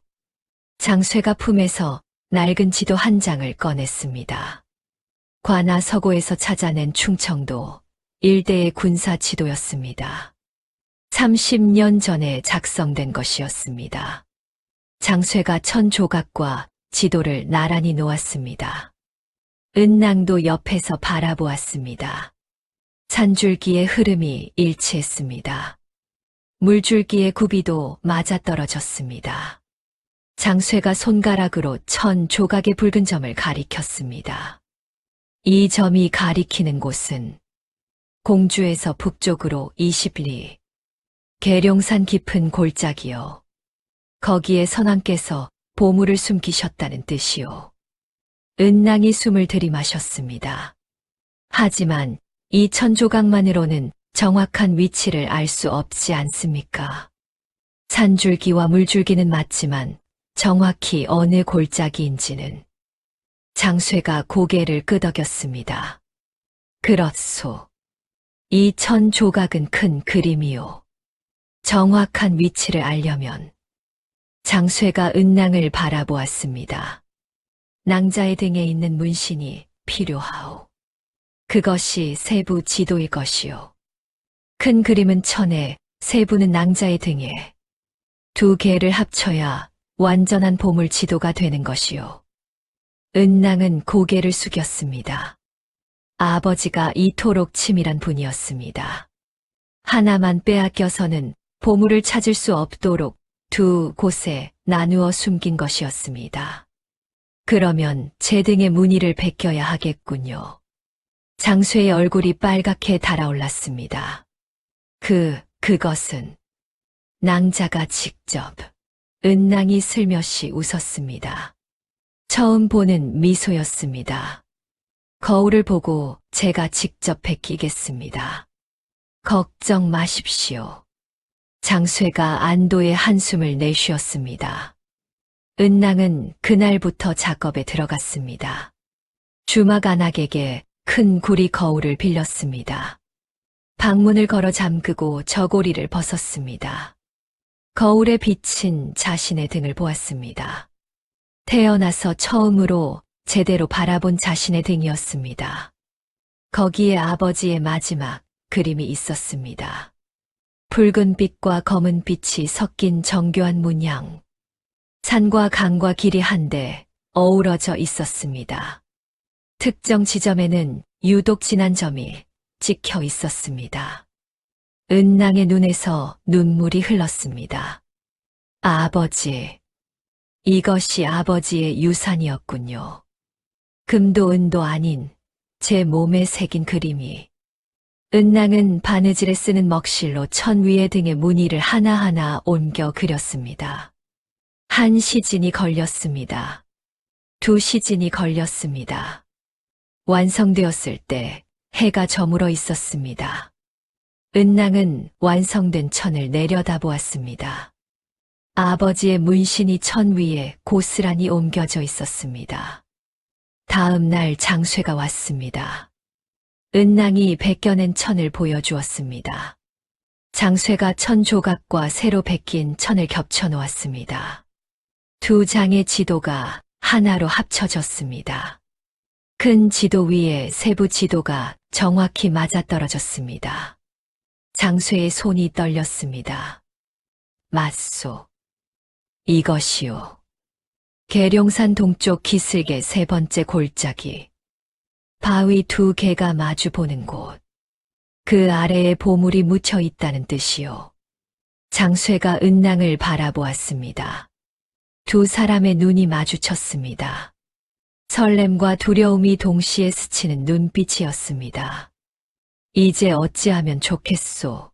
장쇠가 품에서 낡은 지도 한 장을 꺼냈습니다. 관아서고에서 찾아낸 충청도 일대의 군사 지도였습니다. 30년 전에 작성된 것이었습니다. 장쇠가 1000조각과 지도를 나란히 놓았습니다. 은낭도 옆에서 바라보았습니다. 산줄기의 흐름이 일치했습니다. 물줄기의 굽이도 맞아떨어졌습니다. 장쇠가 손가락으로 1000조각의 붉은 점을 가리켰습니다. 이 점이 가리키는 곳은 공주에서 북쪽으로 20리, 계룡산 깊은 골짜기요. 거기에 선왕께서 보물을 숨기셨다는 뜻이요. 은낭이 숨을 들이마셨습니다. 하지만 이 1000조각만으로는 정확한 위치를 알 수 없지 않습니까? 산줄기와 물줄기는 맞지만 정확히 어느 골짜기인지는. 장쇠가 고개를 끄덕였습니다. 그렇소. 이 1000조각은 큰 그림이요. 정확한 위치를 알려면. 장쇠가 은낭을 바라보았습니다. 낭자의 등에 있는 문신이 필요하오. 그것이 세부 지도일 것이요. 큰 그림은 천에, 세부는 낭자의 등에. 두 개를 합쳐야 완전한 보물 지도가 되는 것이요. 은낭은 고개를 숙였습니다. 아버지가 이토록 치밀한 분이었습니다. 하나만 빼앗겨서는 보물을 찾을 수 없도록 두 곳에 나누어 숨긴 것이었습니다. 그러면 제 등의 무늬를 베껴야 하겠군요. 장쇠의 얼굴이 빨갛게 달아올랐습니다. 그것은 낭자가 직접. 은낭이 슬며시 웃었습니다. 처음 보는 미소였습니다. 거울을 보고 제가 직접 베끼겠습니다. 걱정 마십시오. 장쇠가 안도의 한숨을 내쉬었습니다. 은낭은 그날부터 작업에 들어갔습니다. 주막 안악에게 큰 구리 거울을 빌렸습니다. 방문을 걸어 잠그고 저고리를 벗었습니다. 거울에 비친 자신의 등을 보았습니다. 태어나서 처음으로 제대로 바라본 자신의 등이었습니다. 거기에 아버지의 마지막 그림이 있었습니다. 붉은빛과 검은빛이 섞인 정교한 문양. 산과 강과 길이 한데 어우러져 있었습니다. 특정 지점에는 유독 진한 점이 찍혀 있었습니다. 은낭의 눈에서 눈물이 흘렀습니다. 아버지. 이것이 아버지의 유산이었군요. 금도 은도 아닌 제 몸에 새긴 그림이. 은낭은 바느질에 쓰는 먹실로 천 위의 등의 무늬를 하나하나 옮겨 그렸습니다. 한 시즌이 걸렸습니다. 2시즌이 걸렸습니다. 완성되었을 때 해가 저물어 있었습니다. 은낭은 완성된 천을 내려다보았습니다. 아버지의 문신이 천 위에 고스란히 옮겨져 있었습니다. 다음 날 장쇠가 왔습니다. 은낭이 벗겨낸 천을 보여주었습니다. 장쇠가 천 조각과 새로 벗긴 천을 겹쳐 놓았습니다. 두 장의 지도가 하나로 합쳐졌습니다. 큰 지도 위에 세부 지도가 정확히 맞아떨어졌습니다. 장쇠의 손이 떨렸습니다. 맞소. 이것이요. 계룡산 동쪽 기슭의 세 번째 골짜기. 바위 두 개가 마주 보는 곳. 그 아래에 보물이 묻혀 있다는 뜻이요. 장쇠가 은낭을 바라보았습니다. 두 사람의 눈이 마주쳤습니다. 설렘과 두려움이 동시에 스치는 눈빛이었습니다. 이제 어찌하면 좋겠소?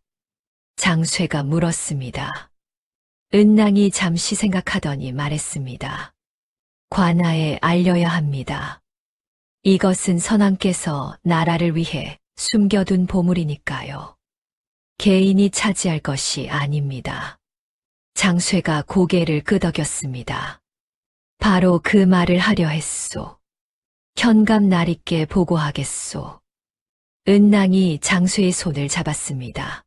장쇠가 물었습니다. 은낭이 잠시 생각하더니 말했습니다. 관아에 알려야 합니다. 이것은 선왕께서 나라를 위해 숨겨둔 보물이니까요. 개인이 차지할 것이 아닙니다. 장쇠가 고개를 끄덕였습니다. 바로 그 말을 하려 했소. 현감 날있게 보고하겠소. 은낭이 장쇠의 손을 잡았습니다.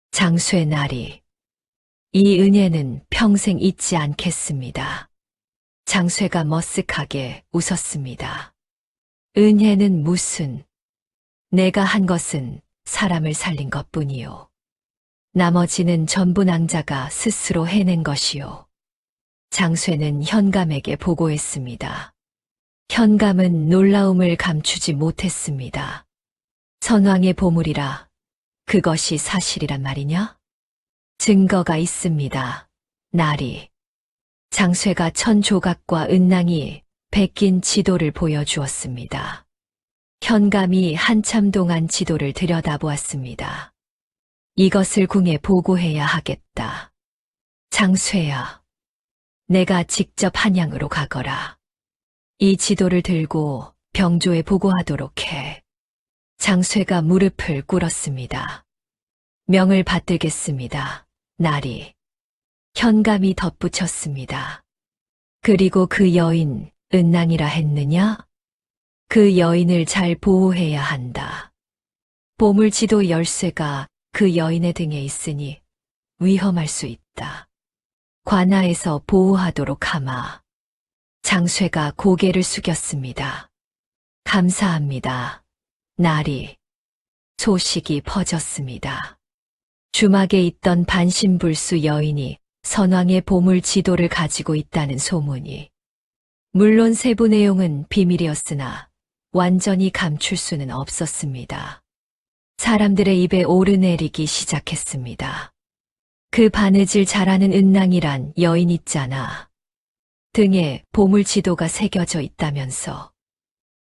장쇠 나리. 이 은혜는 평생 잊지 않겠습니다. 장쇠가 머쓱하게 웃었습니다. 은혜는 무슨? 내가 한 것은 사람을 살린 것뿐이요. 나머지는 전부 낭자가 스스로 해낸 것이요. 장쇠는 현감에게 보고했습니다. 현감은 놀라움을 감추지 못했습니다. 선왕의 보물이라 그것이 사실이란 말이냐? 증거가 있습니다. 나리. 장쇠가 천 조각과 은낭이 벗긴 지도를 보여주었습니다. 현감이 한참 동안 지도를 들여다보았습니다. 이것을 궁에 보고해야 하겠다. 장쇠야, 내가 직접 한양으로 가거라. 이 지도를 들고 병조에 보고하도록 해. 장쇠가 무릎을 꿇었습니다. 명을 받들겠습니다. 나리. 현감이 덧붙였습니다. 그리고 그 여인 은낭이라 했느냐? 그 여인을 잘 보호해야 한다. 보물지도 열쇠가 그 여인의 등에 있으니 위험할 수 있다. 관아에서 보호하도록 하마. 장쇠가 고개를 숙였습니다. 감사합니다. 나리. 소식이 퍼졌습니다. 주막에 있던 반신불수 여인이 선왕의 보물 지도를 가지고 있다는 소문이. 물론 세부 내용은 비밀이었으나 완전히 감출 수는 없었습니다. 사람들의 입에 오르내리기 시작했습니다. 그 바느질 잘하는 은낭이란 여인 있잖아. 등에 보물 지도가 새겨져 있다면서.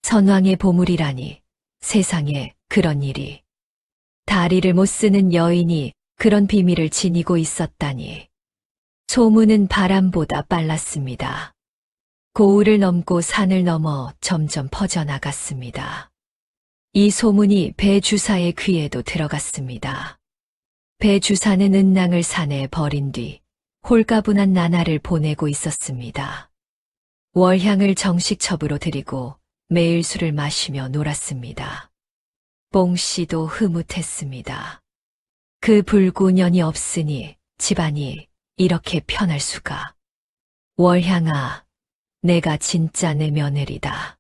선왕의 보물이라니 세상에 그런 일이. 다리를 못 쓰는 여인이 그런 비밀을 지니고 있었다니. 소문은 바람보다 빨랐습니다. 고을을 넘고 산을 넘어 점점 퍼져나갔습니다. 이 소문이 배 주사의 귀에도 들어갔습니다. 배 주사는 은낭을 산에 버린 뒤 홀가분한 나날을 보내고 있었습니다. 월향을 정식첩으로 드리고 매일 술을 마시며 놀았습니다. 뽕씨도 흐뭇했습니다. 그 불구년이 없으니 집안이 이렇게 편할 수가. 월향아, 내가 진짜 내 며느리다.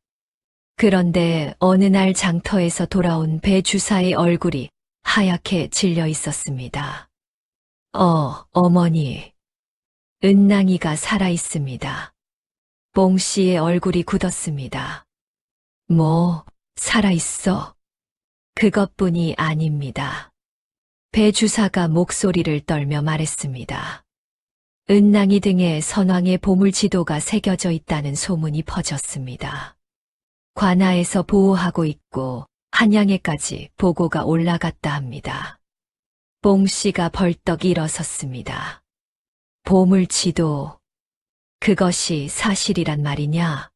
그런데 어느 날 장터에서 돌아온 배 주사의 얼굴이 하얗게 질려 있었습니다. 어머니. 은낭이가 살아 있습니다. 뽕 씨의 얼굴이 굳었습니다. 뭐, 살아 있어? 그것뿐이 아닙니다. 배 주사가 목소리를 떨며 말했습니다. 은낭이 등에 선왕의 보물 지도가 새겨져 있다는 소문이 퍼졌습니다. 관아에서 보호하고 있고 한양에까지 보고가 올라갔다 합니다. 뽕 씨가 벌떡 일어섰습니다. 보물 지도, 그것이 사실이란 말이냐?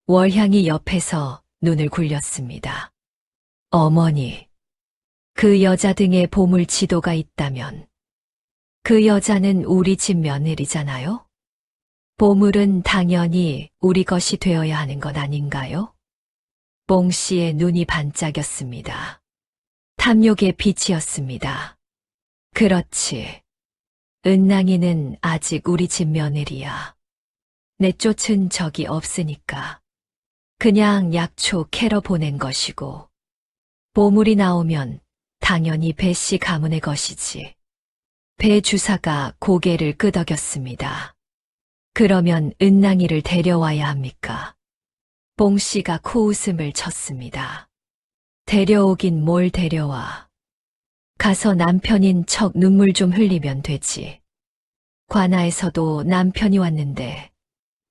월향이 옆에서 눈을 굴렸습니다. 어머니, 그 여자 등에 보물 지도가 있다면 그 여자는 우리 집 며느리잖아요? 보물은 당연히 우리 것이 되어야 하는 것 아닌가요? 뽕 씨의 눈이 반짝였습니다. 탐욕의 빛이었습니다. 그렇지. 은낭이는 아직 우리 집 며느리야. 내쫓은 적이 없으니까. 그냥 약초 캐러 보낸 것이고. 보물이 나오면 당연히 배 씨 가문의 것이지. 배 주사가 고개를 끄덕였습니다. 그러면 은낭이를 데려와야 합니까? 뽕 씨가 코웃음을 쳤습니다. 데려오긴 뭘 데려와. 가서 남편인 척 눈물 좀 흘리면 되지. 관아에서도 남편이 왔는데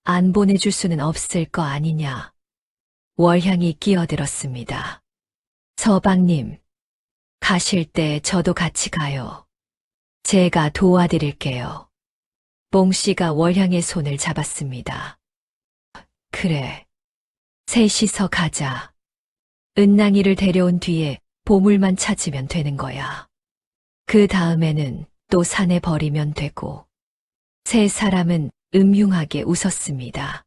안 보내줄 수는 없을 거 아니냐. 월향이 끼어들었습니다. 서방님, 가실 때 저도 같이 가요. 제가 도와드릴게요. 뽕 씨가 월향의 손을 잡았습니다. 그래. 셋이서 가자. 은낭이를 데려온 뒤에 보물만 찾으면 되는 거야. 그 다음에는 또 산에 버리면 되고. 세 사람은 음흉하게 웃었습니다.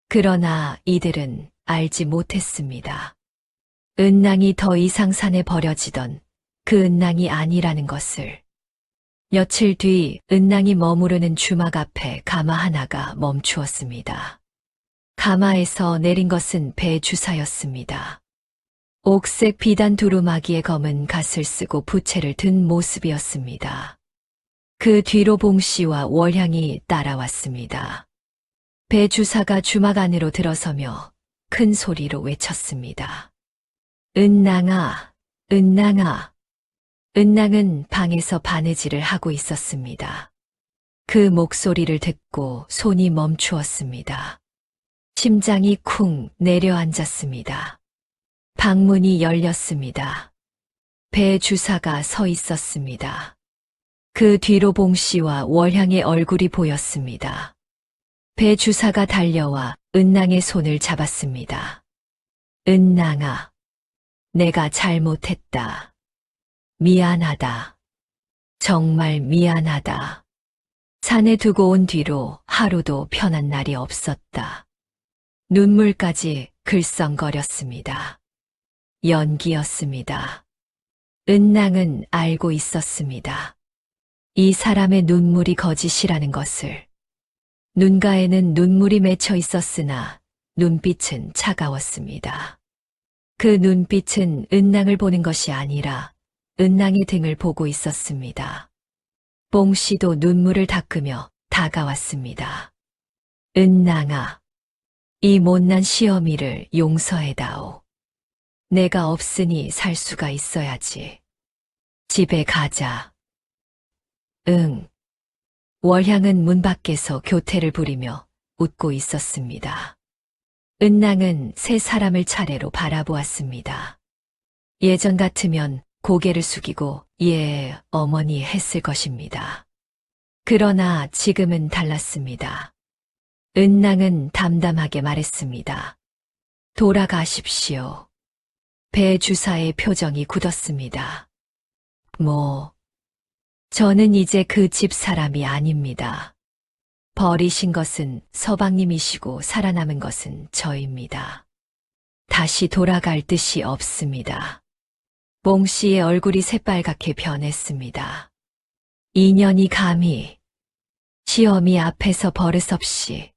그러나 이들은 알지 못했습니다. 은낭이 더 이상 산에 버려지던 그 은낭이 아니라는 것을. 며칠 뒤 은낭이 머무르는 주막 앞에 가마 하나가 멈추었습니다. 가마에서 내린 것은 배 주사였습니다. 옥색 비단 두루마기에 검은 갓을 쓰고 부채를 든 모습이었습니다. 그 뒤로 봉 씨와 월향이 따라왔습니다. 배 주사가 주막 안으로 들어서며 큰 소리로 외쳤습니다. 은낭아, 은낭아. 은낭은 방에서 바느질을 하고 있었습니다. 그 목소리를 듣고 손이 멈추었습니다. 심장이 쿵 내려앉았습니다. 방문이 열렸습니다. 배 주사가 서 있었습니다. 그 뒤로 봉 씨와 월향의 얼굴이 보였습니다. 배 주사가 달려와 은낭의 손을 잡았습니다. 은낭아, 내가 잘못했다. 미안하다. 정말 미안하다. 산에 두고 온 뒤로 하루도 편한 날이 없었다. 눈물까지 글썽거렸습니다. 연기였습니다. 은낭은 알고 있었습니다. 이 사람의 눈물이 거짓이라는 것을. 눈가에는 눈물이 맺혀 있었으나 눈빛은 차가웠습니다. 그 눈빛은 은낭을 보는 것이 아니라 은낭의 등을 보고 있었습니다. 뽕 씨도 눈물을 닦으며 다가왔습니다. 은낭아, 이 못난 시어미를 용서해다오. 내가 없으니 살 수가 있어야지. 집에 가자. 응. 월향은 문 밖에서 교태를 부리며 웃고 있었습니다. 은낭은 세 사람을 차례로 바라보았습니다. 예전 같으면 고개를 숙이고 예, 어머니 했을 것입니다. 그러나 지금은 달랐습니다. 은낭은 담담하게 말했습니다. 돌아가십시오. 배 주사의 표정이 굳었습니다. 저는 이제 그 집 사람이 아닙니다. 버리신 것은 서방님이시고 살아남은 것은 저입니다. 다시 돌아갈 뜻이 없습니다. 뽕 씨의 얼굴이 새빨갛게 변했습니다. 인연이 감히 시어미 앞에서 버릇없이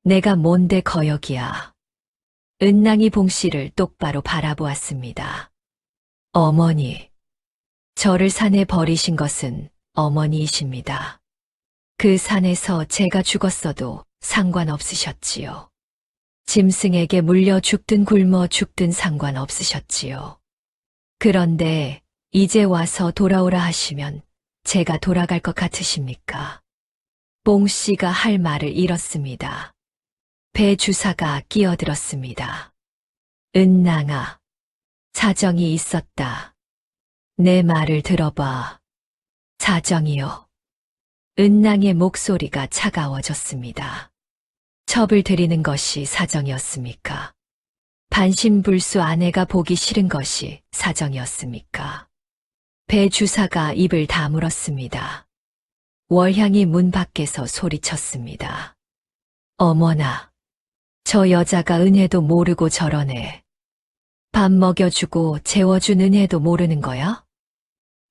내가 뭔데 거역이야. 은낭이 봉 씨를 똑바로 바라보았습니다. 어머니, 저를 산에 버리신 것은 어머니이십니다. 그 산에서 제가 죽었어도 상관없으셨지요. 짐승에게 물려 죽든 굶어 죽든 상관없으셨지요. 그런데 이제 와서 돌아오라 하시면 제가 돌아갈 것 같으십니까? 뽕 씨가 할 말을 잃었습니다. 배 주사가 끼어들었습니다. 은낭아, 사정이 있었다. 내 말을 들어봐. 사정이요. 은낭의 목소리가 차가워졌습니다. 첩을 들이는 것이 사정이었습니까? 반신불수 아내가 보기 싫은 것이 사정이었습니까? 배 주사가 입을 다물었습니다. 월향이 문 밖에서 소리쳤습니다. 어머나, 저 여자가 은혜도 모르고 저러네. 밥 먹여주고 재워준 은혜도 모르는 거야?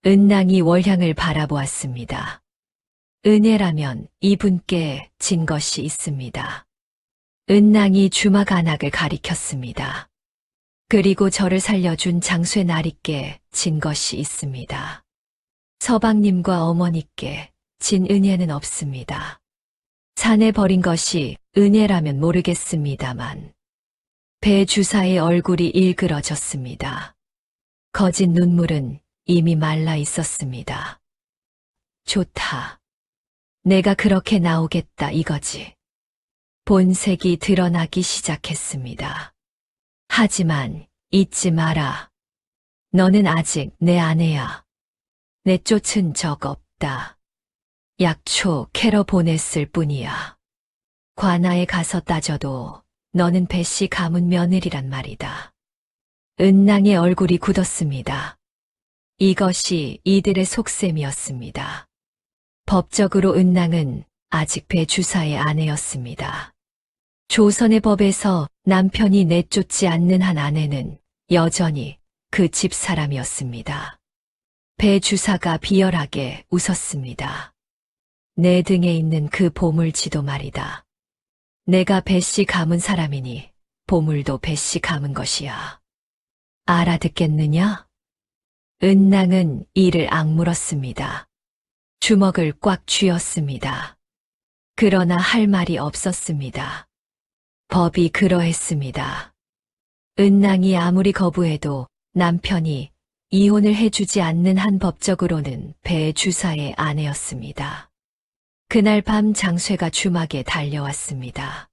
은낭이 월향을 바라보았습니다. 은혜라면 이분께 진 것이 있습니다. 은낭이 주막 안악을 가리켰습니다. 그리고 저를 살려준 장쇠 나리께 진 것이 있습니다. 서방님과 어머니께 진 은혜는 없습니다. 산에 버린 것이 은혜라면 모르겠습니다만 배 주사의 얼굴이 일그러졌습니다. 거진 눈물은 이미 말라 있었습니다. 좋다. 내가 그렇게 나오겠다 이거지. 본색이 드러나기 시작했습니다. 하지만 잊지 마라. 너는 아직 내 아내야. 내 쫓은 적 없다. 약초 캐러 보냈을 뿐이야. 관아에 가서 따져도 너는 배씨 가문 며느리란 말이다. 은낭의 얼굴이 굳었습니다. 이것이 이들의 속셈이었습니다. 법적으로 은낭은 아직 배 주사의 아내였습니다. 조선의 법에서 남편이 내쫓지 않는 한 아내는 여전히 그 집 사람이었습니다. 배 주사가 비열하게 웃었습니다. 내 등에 있는 그 보물지도 말이다. 내가 배씨 가문 사람이니 보물도 배씨 가문 것이야. 알아듣겠느냐? 은낭은 이를 악물었습니다. 주먹을 꽉 쥐었습니다. 그러나 할 말이 없었습니다. 법이 그러했습니다. 은낭이 아무리 거부해도 남편이 이혼을 해주지 않는 한 법적으로는 배 주사의 아내였습니다. 그날 밤 장쇠가 주막에 달려왔습니다.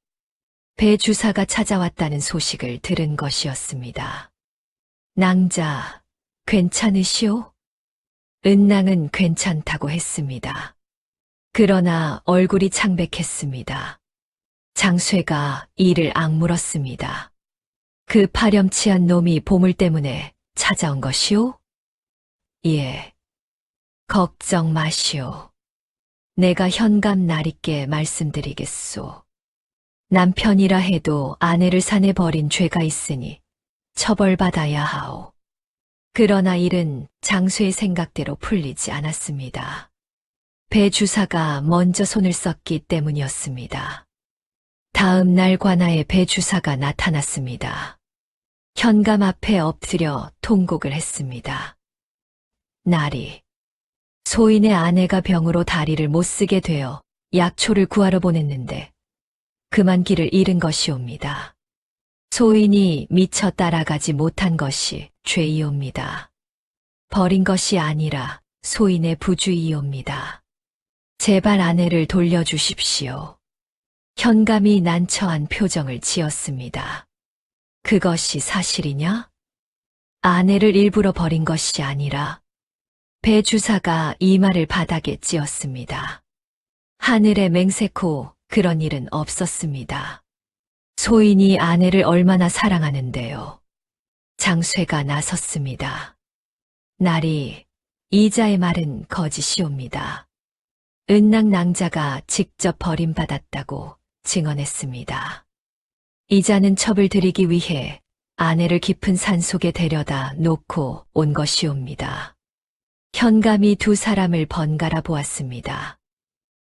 배 주사가 찾아왔다는 소식을 들은 것이었습니다. 낭자, 괜찮으시오? 은낭은 괜찮다고 했습니다. 그러나 얼굴이 창백했습니다. 장쇠가 이를 악물었습니다. 그 파렴치한 놈이 보물 때문에 찾아온 것이오? 예. 걱정 마시오. 내가 현감 나리께 말씀드리겠소. 남편이라 해도 아내를 산에 버린 죄가 있으니 처벌받아야 하오. 그러나 일은 장쇠의 생각대로 풀리지 않았습니다. 배 주사가 먼저 손을 썼기 때문이었습니다. 다음 날 관아에 배 주사가 나타났습니다. 현감 앞에 엎드려 통곡을 했습니다. 나리, 소인의 아내가 병으로 다리를 못 쓰게 되어 약초를 구하러 보냈는데 그만 길을 잃은 것이옵니다. 소인이 미처 따라가지 못한 것이 죄이옵니다. 버린 것이 아니라 소인의 부주의옵니다. 제발 아내를 돌려주십시오. 현감이 난처한 표정을 지었습니다. 그것이 사실이냐? 아내를 일부러 버린 것이 아니라 배 주사가 이 말을 바닥에 찧었습니다. 하늘에 맹세코 그런 일은 없었습니다. 소인이 아내를 얼마나 사랑하는데요. 장쇠가 나섰습니다. 나리, 이자의 말은 거짓이옵니다. 은낭 낭자가 직접 버림받았다고 증언했습니다. 이자는 첩을 들이기 위해 아내를 깊은 산속에 데려다 놓고 온 것이옵니다. 현감이 두 사람을 번갈아 보았습니다.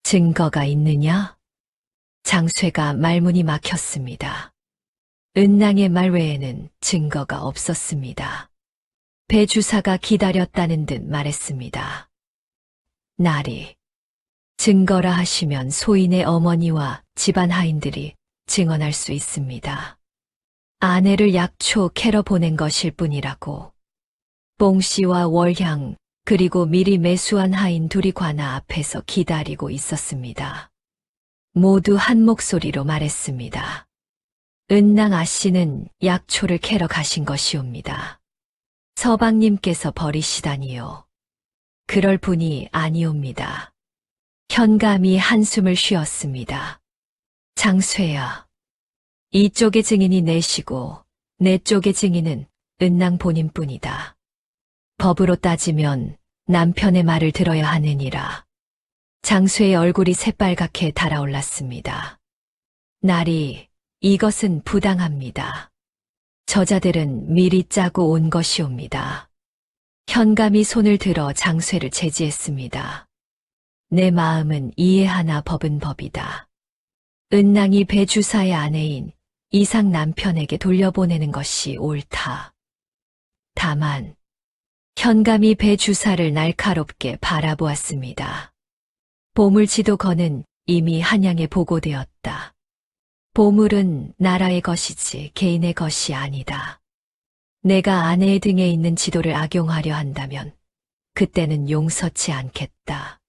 증거가 있느냐? 장쇠가 말문이 막혔습니다. 은낭의 말 외에는 증거가 없었습니다. 배 주사가 기다렸다는 듯 말했습니다. 날이 증거라 하시면 소인의 어머니와 집안 하인들이 증언할 수 있습니다. 아내를 약초 캐러 보낸 것일 뿐이라고. 뽕씨와 월향 그리고 미리 매수한 하인 둘이 관아 앞에서 기다리고 있었습니다. 모두 한 목소리로 말했습니다. 은낭 아씨는 약초를 캐러 가신 것이옵니다. 서방님께서 버리시다니요. 그럴 분이 아니옵니다. 현감이 한숨을 쉬었습니다. 장쇠야, 이쪽의 증인이 내시고 내 쪽의 증인은 은낭 본인뿐이다. 법으로 따지면 남편의 말을 들어야 하느니라. 장쇠의 얼굴이 새빨갛게 달아올랐습니다. 날이, 이것은 부당합니다. 저자들은 미리 짜고 온 것이옵니다. 현감이 손을 들어 장쇠를 제지했습니다. 내 마음은 이해하나 법은 법이다. 은낭이 배 주사의 아내인 이상 남편에게 돌려보내는 것이 옳다. 다만 현감이 배 주사를 날카롭게 바라보았습니다. 보물지도건은 이미 한양에 보고되었다. 보물은 나라의 것이지 개인의 것이 아니다. 내가 아내의 등에 있는 지도를 악용하려 한다면 그때는 용서치 않겠다.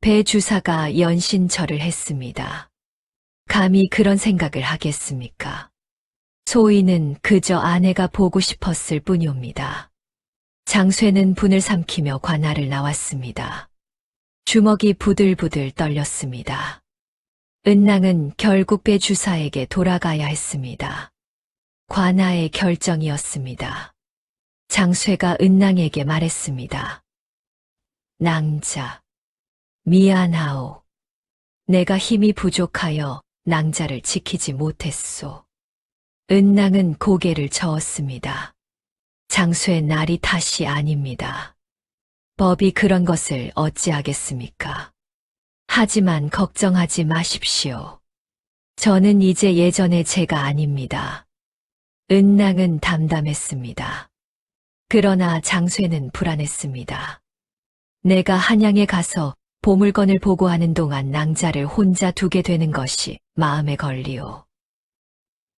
배 주사가 연신절을 했습니다. 감히 그런 생각을 하겠습니까? 소인은 그저 아내가 보고 싶었을 뿐이옵니다. 장쇠는 분을 삼키며 관아를 나왔습니다. 주먹이 부들부들 떨렸습니다. 은낭은 결국 배 주사에게 돌아가야 했습니다. 관아의 결정이었습니다. 장쇠가 은낭에게 말했습니다. 낭자, 미안하오. 내가 힘이 부족하여 낭자를 지키지 못했소. 은낭은 고개를 저었습니다. 장쇠의 날이 탓이 아닙니다. 법이 그런 것을 어찌하겠습니까? 하지만 걱정하지 마십시오. 저는 이제 예전의 제가 아닙니다. 은낭은 담담했습니다. 그러나 장쇠는 불안했습니다. 내가 한양에 가서 보물건을 보고하는 동안 낭자를 혼자 두게 되는 것이 마음에 걸리오.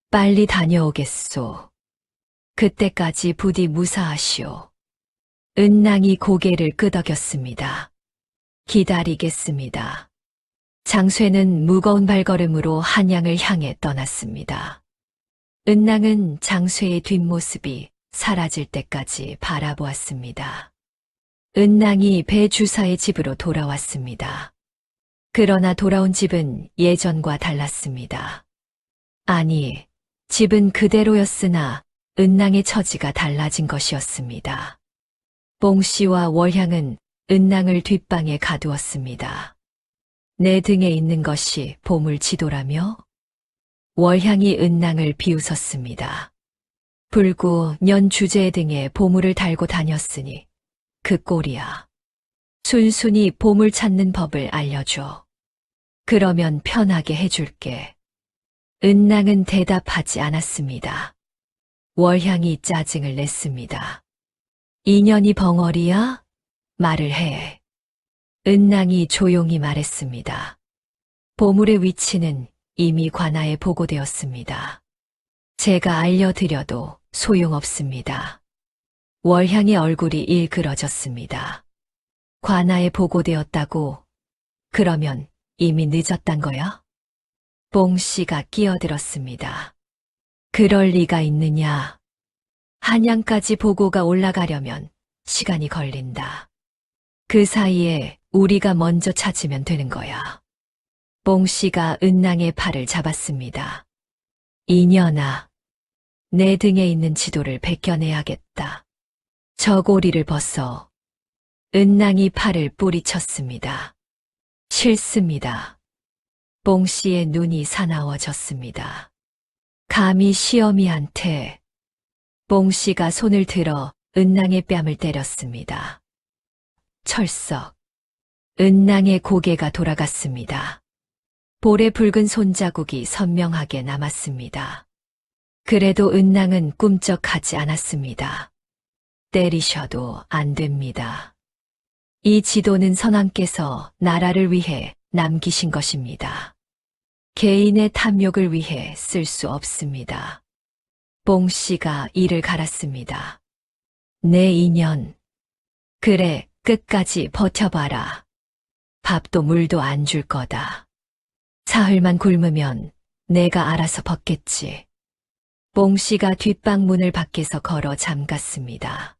빨리 다녀오겠소. 그때까지 부디 무사하시오. 은낭이 고개를 끄덕였습니다. 기다리겠습니다. 장쇠는 무거운 발걸음으로 한양을 향해 떠났습니다. 은낭은 장쇠의 뒷모습이 사라질 때까지 바라보았습니다. 은낭이 배 주사의 집으로 돌아왔습니다. 그러나 돌아온 집은 예전과 달랐습니다. 아니, 집은 그대로였으나 은낭의 처지가 달라진 것이었습니다. 뽕씨와 월향은 은낭을 뒷방에 가두었습니다. 내 등에 있는 것이 보물지도라며? 월향이 은낭을 비웃었습니다. 불구 년 주제 등에 보물을 달고 다녔으니 그 꼴이야. 순순히 보물 찾는 법을 알려줘. 그러면 편하게 해줄게. 은낭은 대답하지 않았습니다. 월향이 짜증을 냈습니다. 인연이 벙어리야? 말을 해. 은낭이 조용히 말했습니다. 보물의 위치는 이미 관아에 보고되었습니다. 제가 알려드려도 소용없습니다. 월향의 얼굴이 일그러졌습니다. 관아에 보고되었다고? 그러면 이미 늦었단 거야? 뽕씨가 끼어들었습니다. 그럴 리가 있느냐? 한양까지 보고가 올라가려면 시간이 걸린다. 그 사이에 우리가 먼저 찾으면 되는 거야. 뽕씨가 은낭의 팔을 잡았습니다. 이년아, 내 등에 있는 지도를 벗겨내야겠다. 저고리를 벗어. 은낭이 팔을 뿌리쳤습니다. 싫습니다. 뽕씨의 눈이 사나워졌습니다. 감히 시어미한테. 뽕씨가 손을 들어 은낭의 뺨을 때렸습니다. 철썩. 은낭의 고개가 돌아갔습니다. 볼에 붉은 손자국이 선명하게 남았습니다. 그래도 은낭은 꿈쩍하지 않았습니다. 때리셔도 안 됩니다. 이 지도는 선왕께서 나라를 위해 남기신 것입니다. 개인의 탐욕을 위해 쓸 수 없습니다. 봉씨가 이를 갈았습니다. 내 인연. 그래, 끝까지 버텨봐라. 밥도 물도 안 줄 거다. 사흘만 굶으면 내가 알아서 벗겠지. 봉씨가 뒷방문을 밖에서 걸어 잠갔습니다.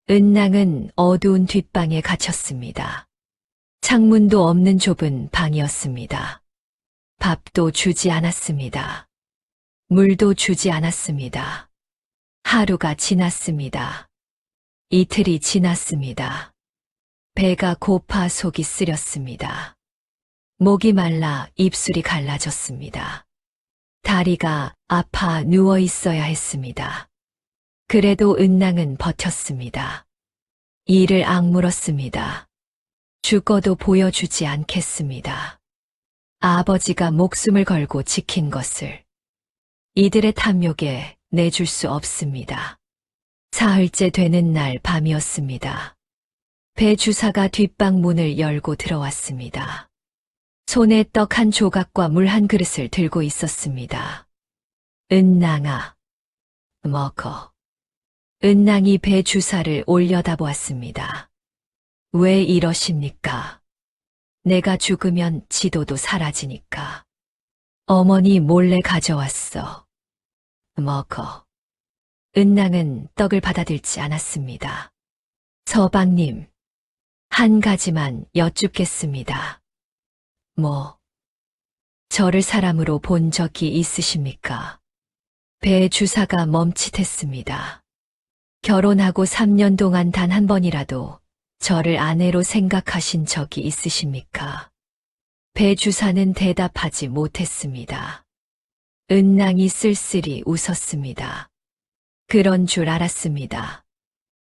은낭은 어두운 뒷방에 갇혔습니다. 창문도 없는 좁은 방이었습니다. 밥도 주지 않았습니다. 물도 주지 않았습니다. 하루가 지났습니다. 이틀이 지났습니다. 배가 고파 속이 쓰렸습니다. 목이 말라 입술이 갈라졌습니다. 다리가 아파 누워 있어야 했습니다. 그래도 은낭은 버텼습니다. 이를 악물었습니다. 죽어도 보여주지 않겠습니다. 아버지가 목숨을 걸고 지킨 것을 이들의 탐욕에 내줄 수 없습니다. 사흘째 되는 날 밤이었습니다. 배 주사가 뒷방 문을 열고 들어왔습니다. 손에 떡 한 조각과 물 한 그릇을 들고 있었습니다. 은낭아, 먹어. 은낭이 배 주사를 올려다보았습니다. 왜 이러십니까? 내가 죽으면 지도도 사라지니까. 어머니 몰래 가져왔어. 먹어. 은낭은 떡을 받아들지 않았습니다. 서방님, 한 가지만 여쭙겠습니다. 저를 사람으로 본 적이 있으십니까? 배 주사가 멈칫했습니다. 결혼하고 3년 동안 단 한 번이라도 저를 아내로 생각하신 적이 있으십니까? 배 주사는 대답하지 못했습니다. 은낭이 쓸쓸히 웃었습니다. 그런 줄 알았습니다.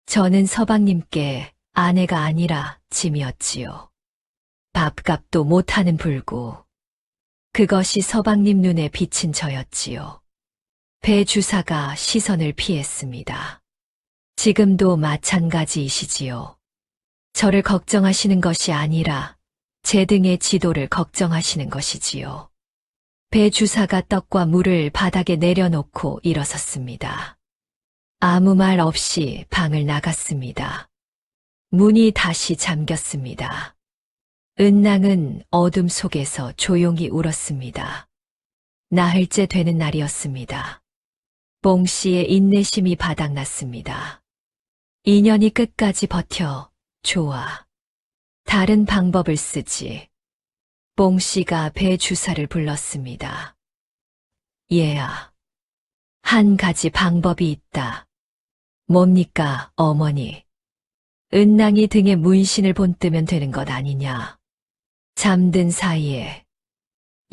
저는 서방님께 아내가 아니라 짐이었지요. 밥값도 못하는 불구. 그것이 서방님 눈에 비친 저였지요. 배 주사가 시선을 피했습니다. 지금도 마찬가지이시지요. 저를 걱정하시는 것이 아니라 제 등의 지도를 걱정하시는 것이지요. 배 주사가 떡과 물을 바닥에 내려놓고 일어섰습니다. 아무 말 없이 방을 나갔습니다. 문이 다시 잠겼습니다. 은낭은 어둠 속에서 조용히 울었습니다. 나흘째 되는 날이었습니다. 봉씨의 인내심이 바닥났습니다. 인연이 끝까지 버텨. 좋아. 다른 방법을 쓰지. 봉씨가 배 주사를 불렀습니다. 얘야. 한 가지 방법이 있다. 뭡니까, 어머니? 은낭이 등에 문신을 본뜨면 되는 것 아니냐. 잠든 사이에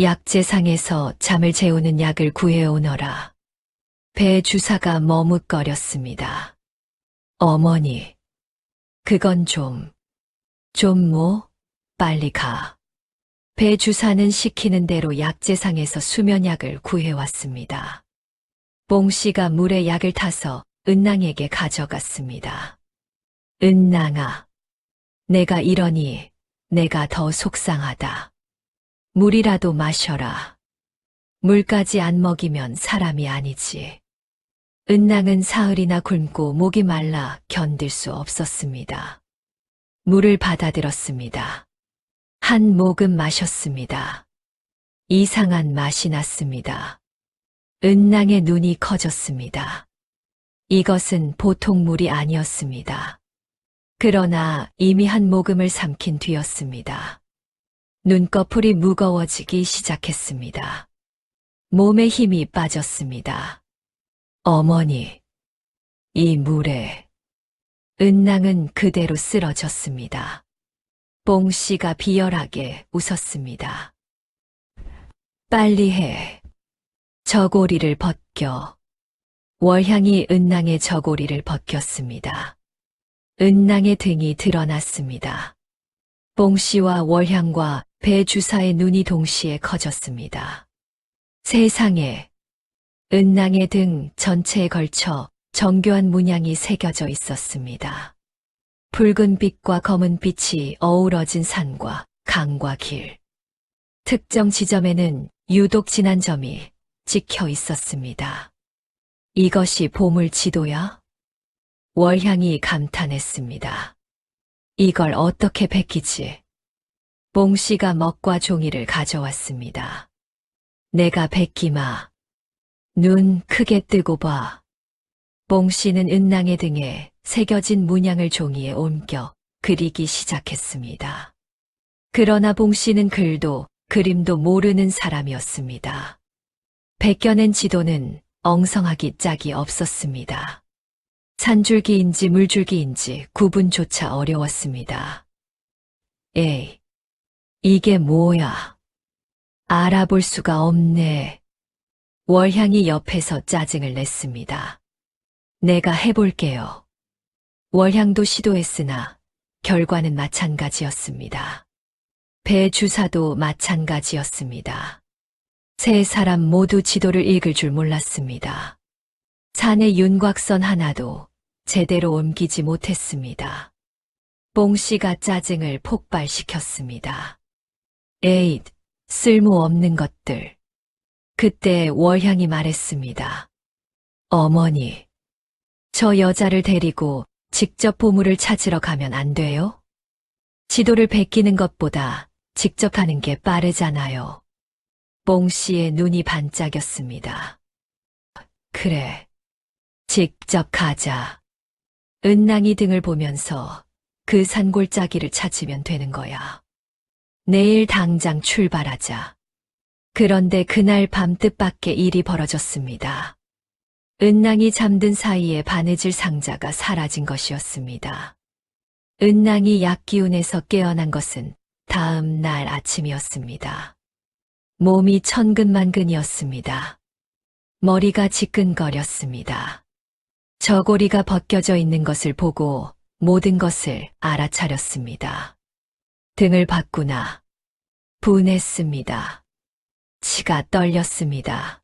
약재상에서 잠을 재우는 약을 구해오너라. 배 주사가 머뭇거렸습니다. 어머니, 그건 빨리 가. 배 주사는 시키는 대로 약재상에서 수면약을 구해왔습니다. 봉씨가 물에 약을 타서 은낭에게 가져갔습니다. 은낭아, 내가 이러니 내가 더 속상하다. 물이라도 마셔라. 물까지 안 먹이면 사람이 아니지. 은낭은 사흘이나 굶고 목이 말라 견딜 수 없었습니다. 물을 받아들었습니다. 한 모금 마셨습니다. 이상한 맛이 났습니다. 은낭의 눈이 커졌습니다. 이것은 보통 물이 아니었습니다. 그러나 이미 한 모금을 삼킨 뒤였습니다. 눈꺼풀이 무거워지기 시작했습니다. 몸에 힘이 빠졌습니다. 어머니, 이 물에. 은낭은 그대로 쓰러졌습니다. 봉씨가 비열하게 웃었습니다. 빨리 해. 저고리를 벗겨. 월향이 은낭의 저고리를 벗겼습니다. 은낭의 등이 드러났습니다. 봉씨와 월향과 배 주사의 눈이 동시에 커졌습니다. 세상에, 은낭의 등 전체에 걸쳐 정교한 문양이 새겨져 있었습니다. 붉은 빛과 검은 빛이 어우러진 산과 강과 길. 특정 지점에는 유독 진한 점이 찍혀 있었습니다. 이것이 보물 지도야? 월향이 감탄했습니다. 이걸 어떻게 베끼지? 뽕씨가 먹과 종이를 가져왔습니다. 내가 베끼마. 눈 크게 뜨고 봐. 뽕씨는 은낭의 등에 새겨진 문양을 종이에 옮겨 그리기 시작했습니다. 그러나 봉씨는 글도 그림도 모르는 사람이었습니다. 베껴낸 지도는 엉성하기 짝이 없었습니다. 산줄기인지 물줄기인지 구분조차 어려웠습니다. 에이, 이게 뭐야? 알아볼 수가 없네. 월향이 옆에서 짜증을 냈습니다. 내가 해볼게요. 월향도 시도했으나 결과는 마찬가지였습니다. 배 주사도 마찬가지였습니다. 세 사람 모두 지도를 읽을 줄 몰랐습니다. 산의 윤곽선 하나도 제대로 옮기지 못했습니다. 뽕씨가 짜증을 폭발시켰습니다. 에잇, 쓸모없는 것들. 그때 월향이 말했습니다. 어머니, 저 여자를 데리고 직접 보물을 찾으러 가면 안 돼요? 지도를 베끼는 것보다 직접 하는 게 빠르잖아요. 뽕씨의 눈이 반짝였습니다. 그래, 직접 가자. 은낭이 등을 보면서 그 산골짜기를 찾으면 되는 거야. 내일 당장 출발하자. 그런데 그날 밤 뜻밖의 일이 벌어졌습니다. 은낭이 잠든 사이에 바느질 상자가 사라진 것이었습니다. 은낭이 약기운에서 깨어난 것은 다음 날 아침이었습니다. 몸이 천근만근이었습니다. 머리가 지끈거렸습니다. 저고리가 벗겨져 있는 것을 보고 모든 것을 알아차렸습니다. 등을 봤구나. 분했습니다. 치가 떨렸습니다.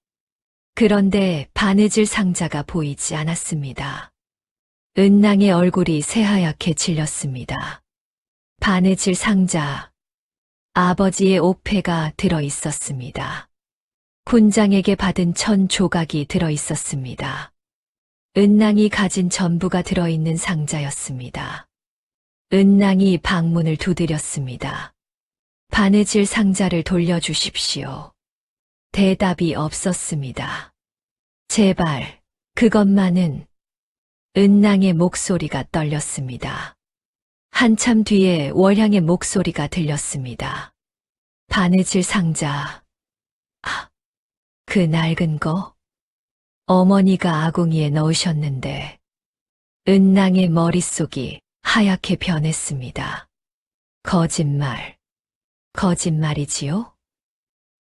그런데 바느질 상자가 보이지 않았습니다. 은낭의 얼굴이 새하얗게 질렸습니다. 바느질 상자. 아버지의 옥패가 들어 있었습니다. 군장에게 받은 1000조각이 들어 있었습니다. 은낭이 가진 전부가 들어있는 상자였습니다. 은낭이 방문을 두드렸습니다. 바느질 상자를 돌려주십시오. 대답이 없었습니다. 제발, 그것만은. 은낭의 목소리가 떨렸습니다. 한참 뒤에 월향의 목소리가 들렸습니다. 바느질 상자. 아, 그 낡은 거? 어머니가 아궁이에 넣으셨는데. 은낭의 머릿속이 하얗게 변했습니다. 거짓말. 거짓말이지요?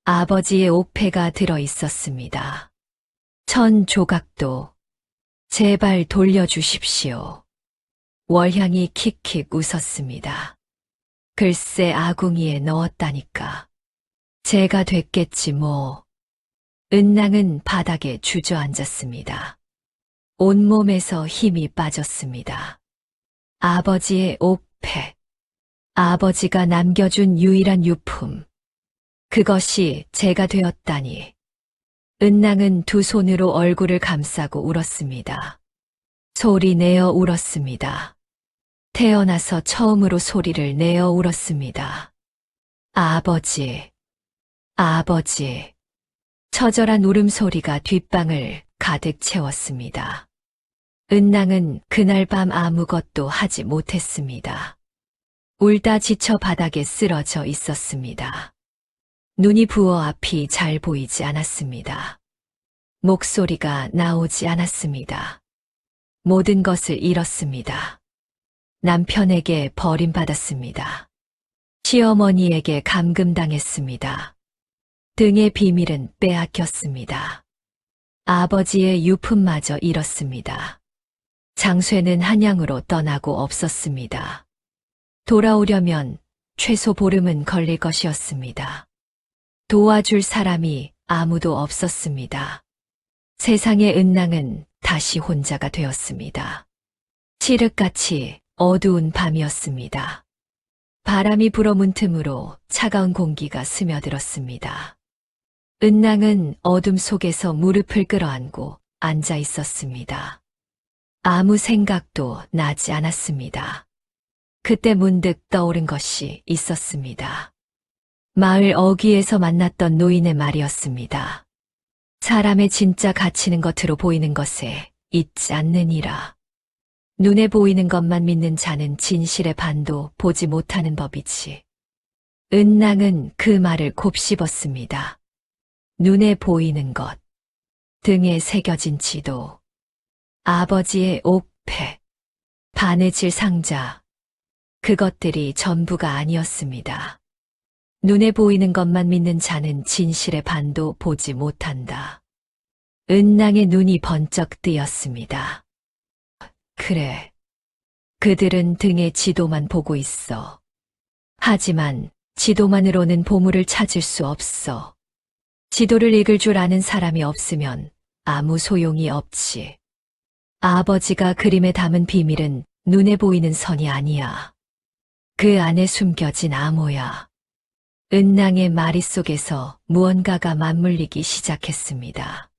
아버지의 옥패가 들어 있었습니다. 1000조각도. 제발 돌려주십시오. 월향이 킥킥 웃었습니다. 글쎄 아궁이에 넣었다니까. 제가 됐겠지 뭐. 은낭은 바닥에 주저앉았습니다. 온몸에서 힘이 빠졌습니다. 아버지의 옥패. 아버지가 남겨준 유일한 유품. 그것이 제가 되었다니. 은낭은 두 손으로 얼굴을 감싸고 울었습니다. 소리 내어 울었습니다. 태어나서 처음으로 소리를 내어 울었습니다. 아버지, 아버지. 처절한 울음소리가 뒷방을 가득 채웠습니다. 은낭은 그날 밤 아무것도 하지 못했습니다. 울다 지쳐 바닥에 쓰러져 있었습니다. 눈이 부어 앞이 잘 보이지 않았습니다. 목소리가 나오지 않았습니다. 모든 것을 잃었습니다. 남편에게 버림받았습니다. 시어머니에게 감금당했습니다. 등의 비밀은 빼앗겼습니다. 아버지의 유품마저 잃었습니다. 장쇠는 한양으로 떠나고 없었습니다. 돌아오려면 최소 보름은 걸릴 것이었습니다. 도와줄 사람이 아무도 없었습니다. 세상의 은낭은 다시 혼자가 되었습니다. 칠흑같이 어두운 밤이었습니다. 바람이 불어문 틈으로 차가운 공기가 스며들었습니다. 은낭은 어둠 속에서 무릎을 끌어안고 앉아 있었습니다. 아무 생각도 나지 않았습니다. 그때 문득 떠오른 것이 있었습니다. 마을 어귀에서 만났던 노인의 말이었습니다. 사람의 진짜 가치는 겉으로 보이는 것에 있지 않느니라. 눈에 보이는 것만 믿는 자는 진실의 반도 보지 못하는 법이지. 은낭은 그 말을 곱씹었습니다. 눈에 보이는 것, 등에 새겨진 지도, 아버지의 옥패, 바느질 상자, 그것들이 전부가 아니었습니다. 눈에 보이는 것만 믿는 자는 진실의 반도 보지 못한다. 은낭의 눈이 번쩍 뜨였습니다. 그래. 그들은 등에 지도만 보고 있어. 하지만 지도만으로는 보물을 찾을 수 없어. 지도를 읽을 줄 아는 사람이 없으면 아무 소용이 없지. 아버지가 그림에 담은 비밀은 눈에 보이는 선이 아니야. 그 안에 숨겨진 암호야. 은낭의 머릿속에서 무언가가 맞물리기 시작했습니다.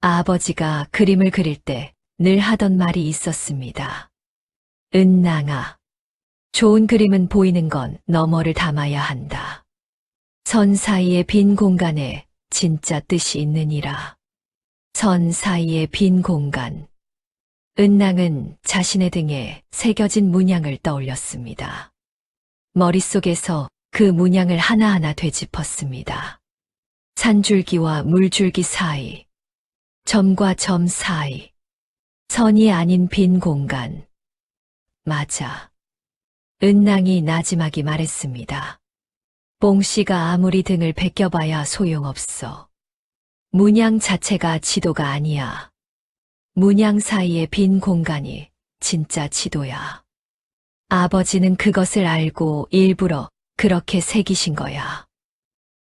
아버지가 그림을 그릴 때 늘 하던 말이 있었습니다. 은낭아, 좋은 그림은 보이는 건 너머를 담아야 한다. 선 사이의 빈 공간에 진짜 뜻이 있느니라. 선 사이의 빈 공간. 은낭은 자신의 등에 새겨진 문양을 떠올렸습니다. 머릿속에서 그 문양을 하나하나 되짚었습니다. 산줄기와 물줄기 사이, 점과 점 사이, 선이 아닌 빈 공간. 맞아. 은낭이 나지막이 말했습니다. 뽕씨가 아무리 등을 베껴봐야 소용없어. 문양 자체가 지도가 아니야. 문양 사이의 빈 공간이 진짜 지도야. 아버지는 그것을 알고 일부러 그렇게 새기신 거야.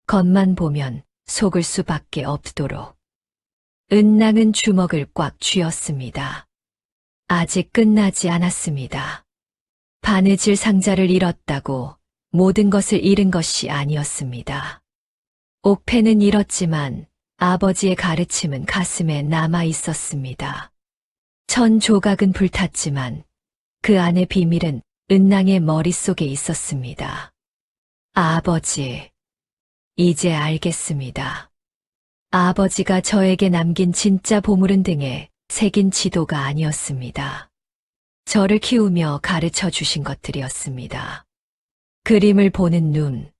겉만 보면 속을 수밖에 없도록. 은낭은 주먹을 꽉 쥐었습니다. 아직 끝나지 않았습니다. 바느질 상자를 잃었다고 모든 것을 잃은 것이 아니었습니다. 옥패는 잃었지만 아버지의 가르침은 가슴에 남아 있었습니다. 천 조각은 불탔지만 그 안의 비밀은 은낭의 머릿속에 있었습니다. 아버지, 이제 알겠습니다. 아버지가 저에게 남긴 진짜 보물은 등에 새긴 지도가 아니었습니다. 저를 키우며 가르쳐 주신 것들이었습니다. 그림을 보는 눈,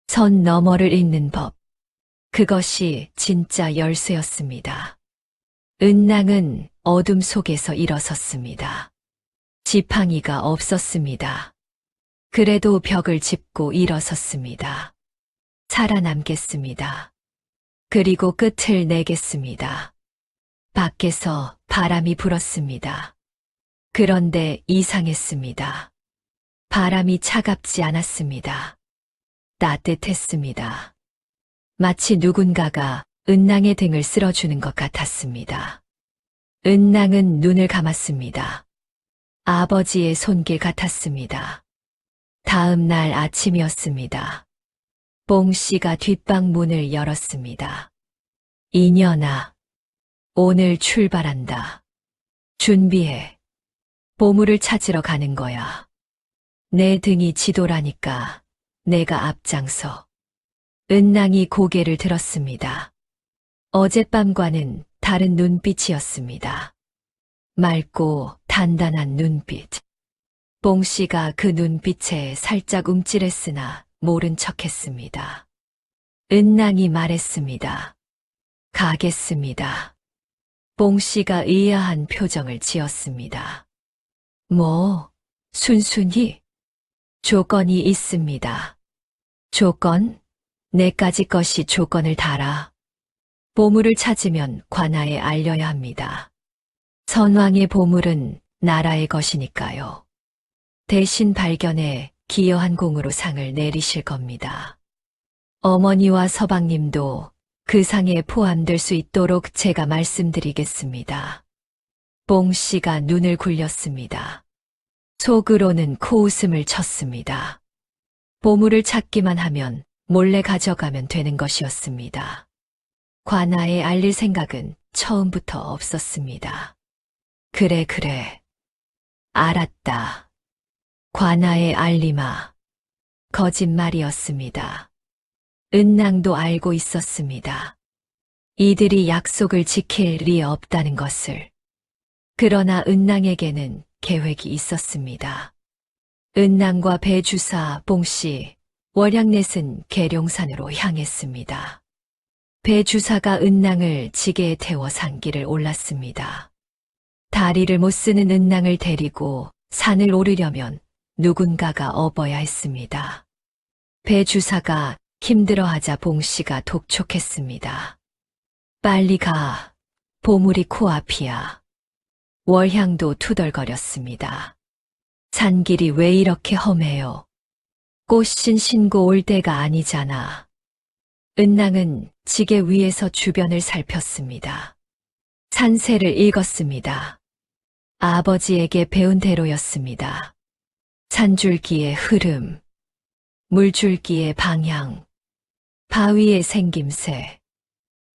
선 너머를 읽는 법, 그것이 진짜 열쇠였습니다. 은낭은 어둠 속에서 일어섰습니다. 지팡이가 없었습니다. 그래도 벽을 짚고 일어섰습니다. 살아남겠습니다. 그리고 끝을 내겠습니다. 밖에서 바람이 불었습니다. 그런데 이상했습니다. 바람이 차갑지 않았습니다. 따뜻했습니다. 마치 누군가가 은낭의 등을 쓸어주는 것 같았습니다. 은낭은 눈을 감았습니다. 아버지의 손길 같았습니다. 다음 날 아침이었습니다. 뽕씨가 뒷방 문을 열었습니다. 이년아, 오늘 출발한다. 준비해. 보물을 찾으러 가는 거야. 내 등이 지도라니까 내가 앞장서. 은낭이 고개를 들었습니다. 어젯밤과는 다른 눈빛이었습니다. 맑고 단단한 눈빛. 뽕씨가 그 눈빛에 살짝 움찔했으나 모른 척했습니다. 은낭이 말했습니다. 가겠습니다. 뽕씨가 의아한 표정을 지었습니다. 뭐, 순순히? 조건이 있습니다. 조건? 내까지 것이 조건을 달아. 보물을 찾으면 관아에 알려야 합니다. 선왕의 보물은 나라의 것이니까요. 대신 발견해 기여한 공으로 상을 내리실 겁니다. 어머니와 서방님도 그 상에 포함될 수 있도록 제가 말씀드리겠습니다. 봉 씨가 눈을 굴렸습니다. 속으로는 코웃음을 쳤습니다. 보물을 찾기만 하면 몰래 가져가면 되는 것이었습니다. 관아에 알릴 생각은 처음부터 없었습니다. 그래. 알았다. 관아에 알리마. 거짓말이었습니다. 은낭도 알고 있었습니다. 이들이 약속을 지킬 리 없다는 것을. 그러나 은낭에게는 계획이 있었습니다. 은낭과 배주사 봉씨, 월양넷은 계룡산으로 향했습니다. 배주사가 은낭을 지게에 태워 산길을 올랐습니다. 다리를 못 쓰는 은낭을 데리고 산을 오르려면 누군가가 업어야 했습니다. 배주사가 힘들어하자 봉씨가 독촉했습니다. 빨리 가. 보물이 코앞이야. 월향도 투덜거렸습니다. 산길이 왜 이렇게 험해요? 꽃신 신고 올 때가 아니잖아. 은낭은 지게 위에서 주변을 살폈습니다. 산세를 읽었습니다. 아버지에게 배운 대로였습니다. 산줄기의 흐름, 물줄기의 방향, 바위의 생김새,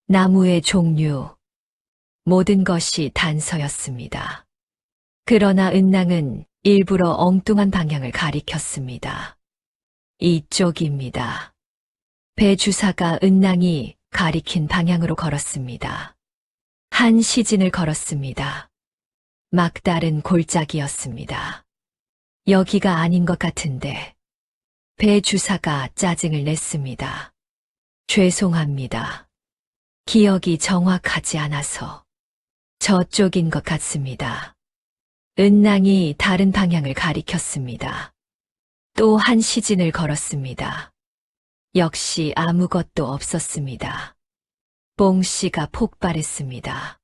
나무의 종류, 모든 것이 단서였습니다. 그러나 은낭은 일부러 엉뚱한 방향을 가리켰습니다. 이쪽입니다. 배주사가 은낭이 가리킨 방향으로 걸었습니다. 한 시진을 걸었습니다. 막다른 골짜기였습니다. 여기가 아닌 것 같은데. 배주사가 짜증을 냈습니다. 죄송합니다. 기억이 정확하지 않아서. 저쪽인 것 같습니다. 은낭이 다른 방향을 가리켰습니다. 또 한 시진을 걸었습니다. 역시 아무것도 없었습니다. 봉씨가 폭발했습니다.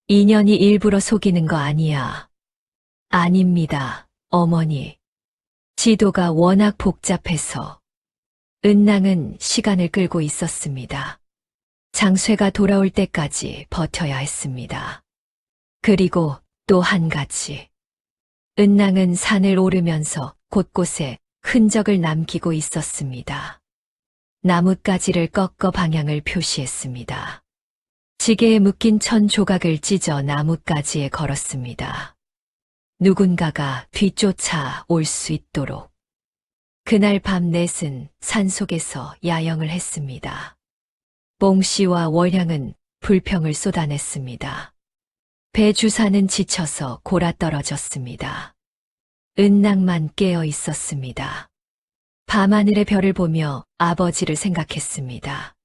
인연이 일부러 속이는 거 아니야. 아닙니다, 어머니. 지도가 워낙 복잡해서. 은낭은 시간을 끌고 있었습니다. 장쇠가 돌아올 때까지 버텨야 했습니다. 그리고 또 한 가지. 은낭은 산을 오르면서 곳곳에 흔적을 남기고 있었습니다. 나뭇가지를 꺾어 방향을 표시했습니다. 지게에 묶인 천 조각을 찢어 나뭇가지에 걸었습니다. 누군가가 뒤쫓아 올 수 있도록. 그날 밤 넷은 산속에서 야영을 했습니다. 봉씨와 월향은 불평을 쏟아냈습니다. 배주사는 지쳐서 골아떨어졌습니다. 은낭만 깨어 있었습니다. 밤하늘의 별을 보며 아버지를 생각했습니다.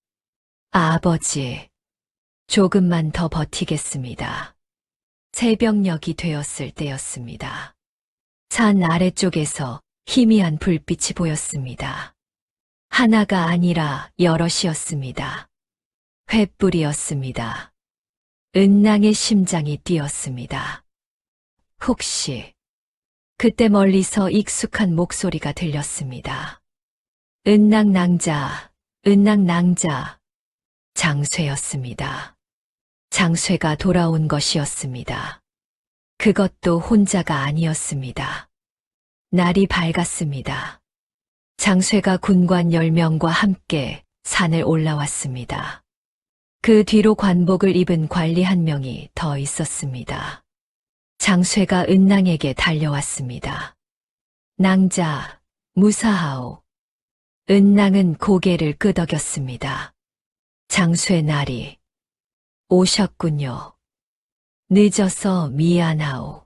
아버지, 조금만 더 버티겠습니다. 새벽녘이 되었을 때였습니다. 산 아래쪽에서 희미한 불빛이 보였습니다. 하나가 아니라 여럿이었습니다. 횃불이었습니다. 은낭의 심장이 뛰었습니다. 혹시 그때 멀리서 익숙한 목소리가 들렸습니다. 은낭 낭자, 은낭 낭자. 장쇠였습니다. 장쇠가 돌아온 것이었습니다. 그것도 혼자가 아니었습니다. 날이 밝았습니다. 장쇠가 군관 10명과 함께 산을 올라왔습니다. 그 뒤로 관복을 입은 관리 1명이 더 있었습니다. 장쇠가 은낭에게 달려왔습니다. 낭자, 무사하오. 은낭은 고개를 끄덕였습니다. 장쇠 나리. 오셨군요. 늦어서 미안하오.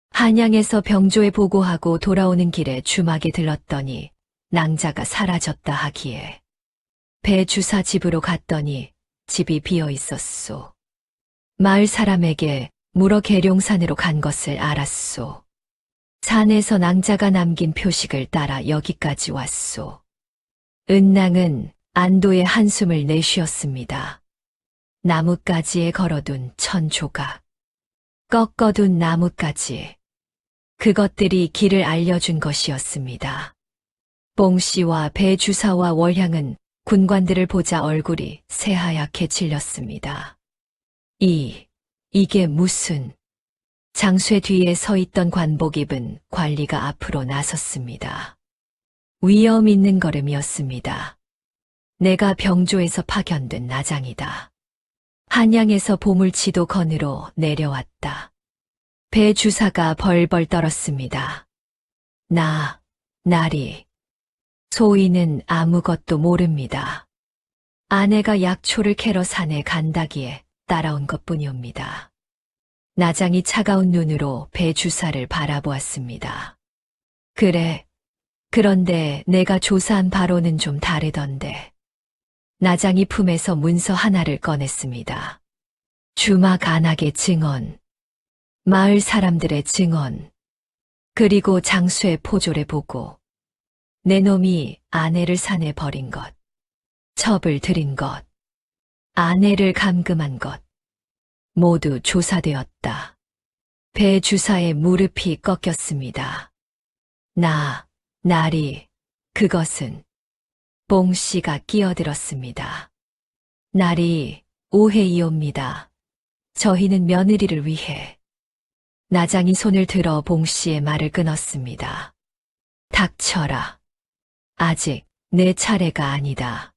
한양에서 병조에 보고하고 돌아오는 길에 주막에 들렀더니 낭자가 사라졌다 하기에 배주사 집으로 갔더니 집이 비어 있었소. 마을 사람에게 물어 계룡산으로 간 것을 알았소. 산에서 낭자가 남긴 표식을 따라 여기까지 왔소. 은낭은 안도의 한숨을 내쉬었습니다. 나뭇가지에 걸어둔 천 조각, 꺾어둔 나뭇가지, 그것들이 길을 알려준 것이었습니다. 봉씨와 배주사와 월향은 군관들을 보자 얼굴이 새하얗게 질렸습니다. 이게 무슨... 장쇠 뒤에 서 있던 관복입은 관리가 앞으로 나섰습니다. 위험 있는 걸음이었습니다. 내가 병조에서 파견된 나장이다. 한양에서 보물치도 건으로 내려왔다. 배 주사가 벌벌 떨었습니다. 나리. 소인은 아무것도 모릅니다. 아내가 약초를 캐러 산에 간다기에 따라온 것뿐이옵니다. 나장이 차가운 눈으로 배 주사를 바라보았습니다. 그런데 내가 조사한 바로는 좀 다르던데. 나장이 품에서 문서 하나를 꺼냈습니다. 주막 안악의 증언, 마을 사람들의 증언, 그리고 장수의 포졸의 보고, 내 놈이 아내를 산에 버린 것, 첩을 들인 것, 아내를 감금한 것, 모두 조사되었다. 배 주사의 무릎이 꺾였습니다. 나리, 그것은 봉씨가 끼어들었습니다. 나리, 오해이옵니다. 저희는 며느리를 위해. 나장이 손을 들어 봉씨의 말을 끊었습니다. 닥쳐라. 아직 내 차례가 아니다.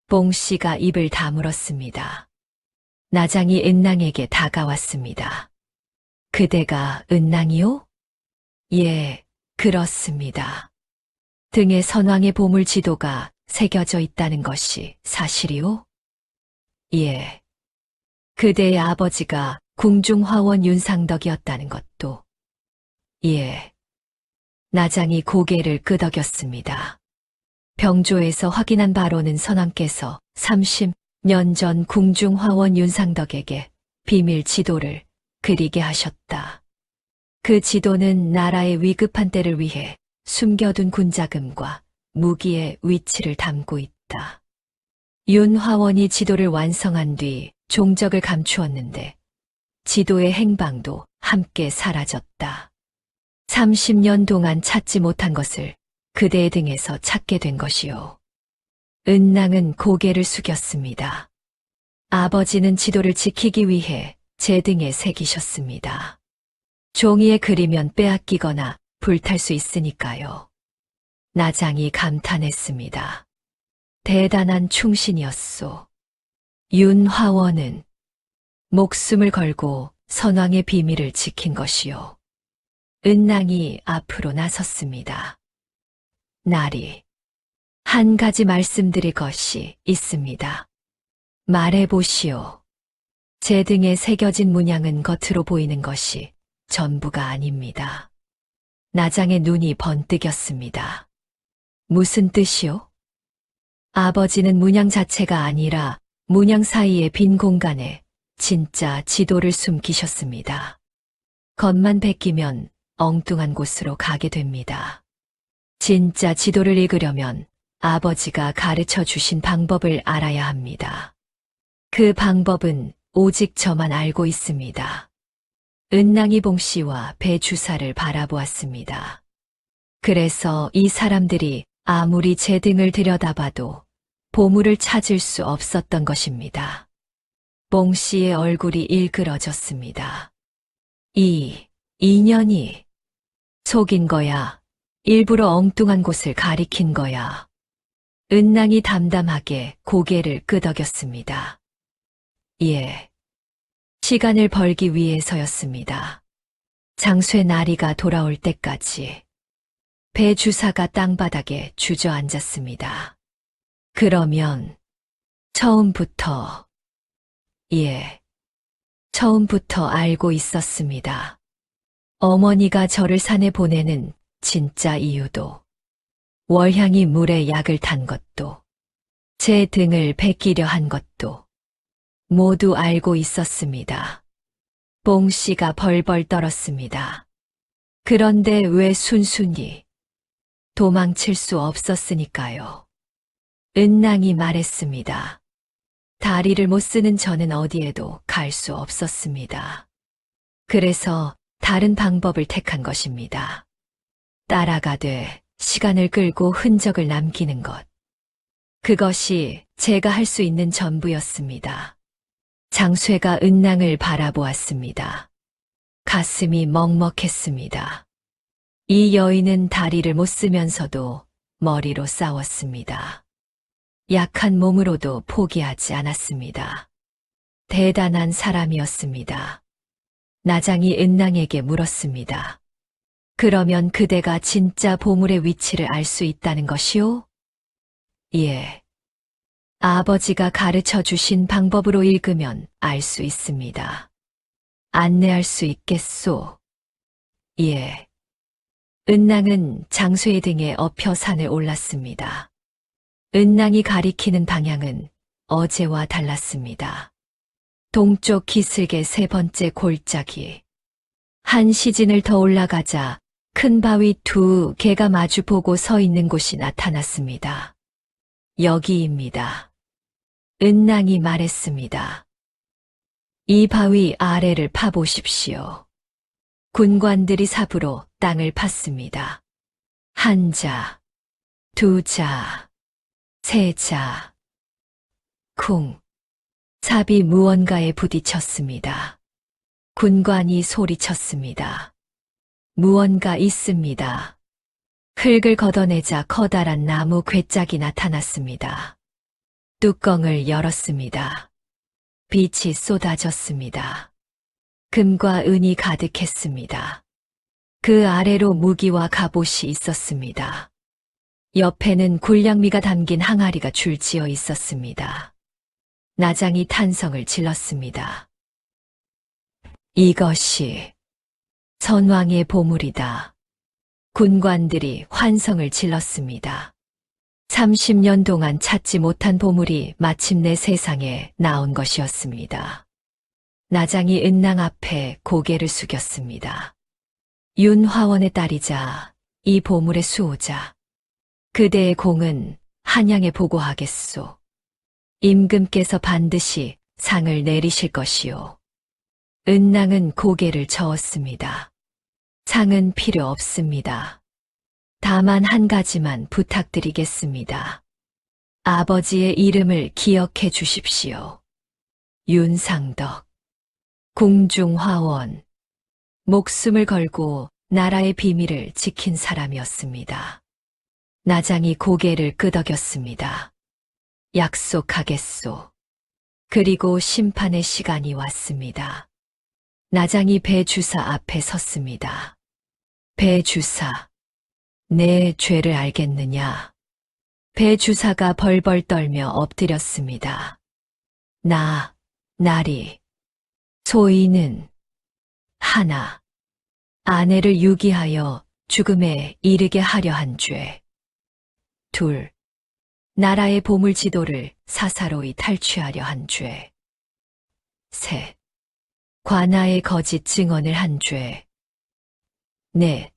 봉씨가 입을 다물었습니다. 나장이 은낭에게 다가왔습니다. 그대가 은낭이요? 예, 그렇습니다. 등에 선왕의 보물 지도가 새겨져 있다는 것이 사실이오? 예. 그대의 아버지가 궁중화원 윤상덕이었다는 것도. 예. 나장이 고개를 끄덕였습니다. 병조에서 확인한 바로는 선왕께서 30년 전 궁중화원 윤상덕에게 비밀 지도를 그리게 하셨다. 그 지도는 나라의 위급한 때를 위해 숨겨둔 군자금과 무기의 위치를 담고 있다. 윤화원이 지도를 완성한 뒤 종적을 감추었는데 지도의 행방도 함께 사라졌다. 30년 동안 찾지 못한 것을 그대의 등에서 찾게 된 것이요. 은낭은 고개를 숙였습니다. 아버지는 지도를 지키기 위해 제 등에 새기셨습니다. 종이에 그리면 빼앗기거나 불탈 수 있으니까요. 나장이 감탄했습니다. 대단한 충신이었소. 윤화원은 목숨을 걸고 선왕의 비밀을 지킨 것이요. 은낭이 앞으로 나섰습니다. 나리, 한 가지 말씀드릴 것이 있습니다. 말해보시오. 제 등에 새겨진 문양은 겉으로 보이는 것이 전부가 아닙니다. 나장의 눈이 번뜩였습니다. 무슨 뜻이요? 아버지는 문양 자체가 아니라 문양 사이의 빈 공간에 진짜 지도를 숨기셨습니다. 겉만 베끼면 엉뚱한 곳으로 가게 됩니다. 진짜 지도를 읽으려면 아버지가 가르쳐 주신 방법을 알아야 합니다. 그 방법은 오직 저만 알고 있습니다. 은낭이 봉씨와 배 주사를 바라보았습니다. 그래서 이 사람들이 아무리 제 등을 들여다봐도 보물을 찾을 수 없었던 것입니다. 봉씨의 얼굴이 일그러졌습니다. 이 인연이 속인 거야. 일부러 엉뚱한 곳을 가리킨 거야. 은낭이 담담하게 고개를 끄덕였습니다. 예. 시간을 벌기 위해서였습니다. 장쇠 나리가 돌아올 때까지. 배 주사가 땅바닥에 주저앉았습니다. 그러면 처음부터, 예, 처음부터 알고 있었습니다. 어머니가 저를 산에 보내는 진짜 이유도, 월향이 물에 약을 탄 것도, 제 등을 베끼려 한 것도 모두 알고 있었습니다. 봉씨가 벌벌 떨었습니다. 그런데 왜 순순히 도망칠 수 없었으니까요. 은낭이 말했습니다. 다리를 못 쓰는 저는 어디에도 갈 수 없었습니다. 그래서 다른 방법을 택한 것입니다. 따라가되 시간을 끌고 흔적을 남기는 것. 그것이 제가 할 수 있는 전부였습니다. 장쇠가 은낭을 바라보았습니다. 가슴이 먹먹했습니다. 이 여인은 다리를 못 쓰면서도 머리로 싸웠습니다. 약한 몸으로도 포기하지 않았습니다. 대단한 사람이었습니다. 나장이 은낭에게 물었습니다. 그러면 그대가 진짜 보물의 위치를 알 수 있다는 것이오? 예. 아버지가 가르쳐 주신 방법으로 읽으면 알 수 있습니다. 안내할 수 있겠소? 예. 은낭은 장쇠 등에 엎여 산을 올랐습니다. 은낭이 가리키는 방향은 어제와 달랐습니다. 동쪽 기슭의 세 번째 골짜기. 한 시진을 더 올라가자 큰 바위 두 개가 마주보고 서 있는 곳이 나타났습니다. 여기입니다. 은낭이 말했습니다. 이 바위 아래를 파보십시오. 군관들이 삽으로 땅을 팠습니다. 한 자, 두 자, 세 자, 쿵. 삽이 무언가에 부딪혔습니다. 군관이 소리쳤습니다. 무언가 있습니다. 흙을 걷어내자 커다란 나무 괴짝이 나타났습니다. 뚜껑을 열었습니다. 빛이 쏟아졌습니다. 금과 은이 가득했습니다. 그 아래로 무기와 갑옷이 있었습니다. 옆에는 굴량미가 담긴 항아리가 줄지어 있었습니다. 나장이 탄성을 질렀습니다. 이것이 선왕의 보물이다. 군관들이 환성을 질렀습니다. 30년 동안 찾지 못한 보물이 마침내 세상에 나온 것이었습니다. 나장이 은낭 앞에 고개를 숙였습니다. 윤화원의 딸이자 이 보물의 수호자. 그대의 공은 한양에 보고하겠소. 임금께서 반드시 상을 내리실 것이오. 은낭은 고개를 저었습니다. 상은 필요 없습니다. 다만 한 가지만 부탁드리겠습니다. 아버지의 이름을 기억해 주십시오. 윤상덕, 궁중화원, 목숨을 걸고 나라의 비밀을 지킨 사람이었습니다. 나장이 고개를 끄덕였습니다. 약속하겠소. 그리고 심판의 시간이 왔습니다. 나장이 배주사 앞에 섰습니다. 배주사, 내 죄를 알겠느냐? 배주사가 벌벌 떨며 엎드렸습니다. 나리, 소인은 하나, 아내를 유기하여 죽음에 이르게 하려 한 죄. 둘, 나라의 보물 지도를 사사로이 탈취하려 한 죄. 셋, 관아의 거짓 증언을 한 죄. 넷,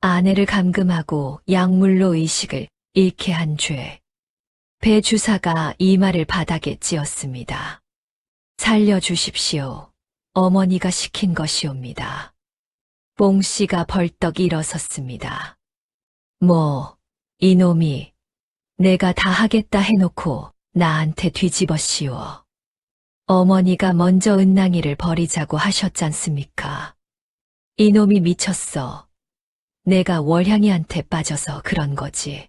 아내를 감금하고 약물로 의식을 잃게 한 죄. 배주사가 이 말을 바닥에 찧었습니다. 살려주십시오. 어머니가 시킨 것이옵니다. 뽕씨가 벌떡 일어섰습니다. 이놈이 내가 다 하겠다 해놓고 나한테 뒤집어 씌워. 어머니가 먼저 은낭이를 버리자고 하셨잖습니까? 이놈이 미쳤어. 내가 월향이한테 빠져서 그런 거지.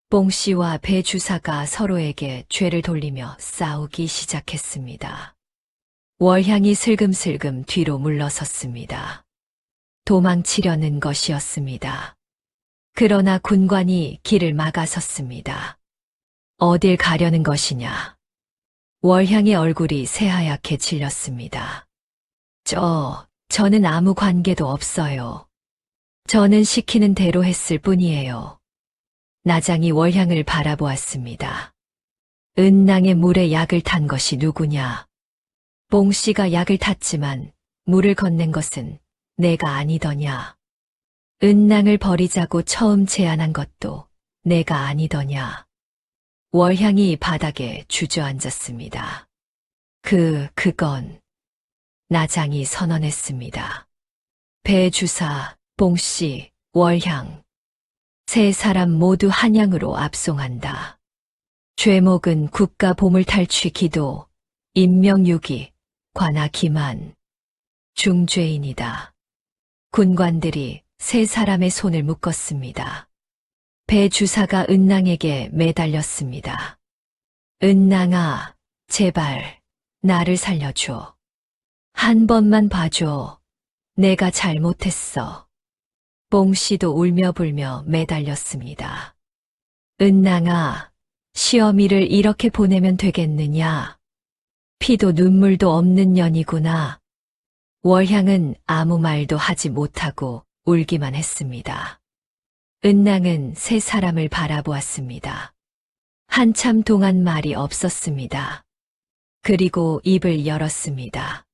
뽕씨와 배주사가 서로에게 죄를 돌리며 싸우기 시작했습니다. 월향이 슬금슬금 뒤로 물러섰습니다. 도망치려는 것이었습니다. 그러나 군관이 길을 막아섰습니다. 어딜 가려는 것이냐? 월향의 얼굴이 새하얗게 질렸습니다. 저는 아무 관계도 없어요. 저는 시키는 대로 했을 뿐이에요. 나장이 월향을 바라보았습니다. 은낭의 물에 약을 탄 것이 누구냐? 뽕씨가 약을 탔지만 물을 건넨 것은 내가 아니더냐? 은낭을 버리자고 처음 제안한 것도 내가 아니더냐? 월향이 바닥에 주저앉았습니다. 그건 나장이 선언했습니다. 배주사, 뽕씨, 월향. 세 사람 모두 한양으로 압송한다. 죄목은 국가 보물 탈취 기도, 인명유기, 관아 기만. 중죄인이다. 군관들이 세 사람의 손을 묶었습니다. 배 주사가 은낭에게 매달렸습니다. 은낭아, 제발 나를 살려줘. 한 번만 봐줘. 내가 잘못했어. 뽕씨도 울며 불며 매달렸습니다. 은낭아, 시어미를 이렇게 보내면 되겠느냐? 피도 눈물도 없는 년이구나. 월향은 아무 말도 하지 못하고 울기만 했습니다. 은낭은 세 사람을 바라보았습니다. 한참 동안 말이 없었습니다. 그리고 입을 열었습니다.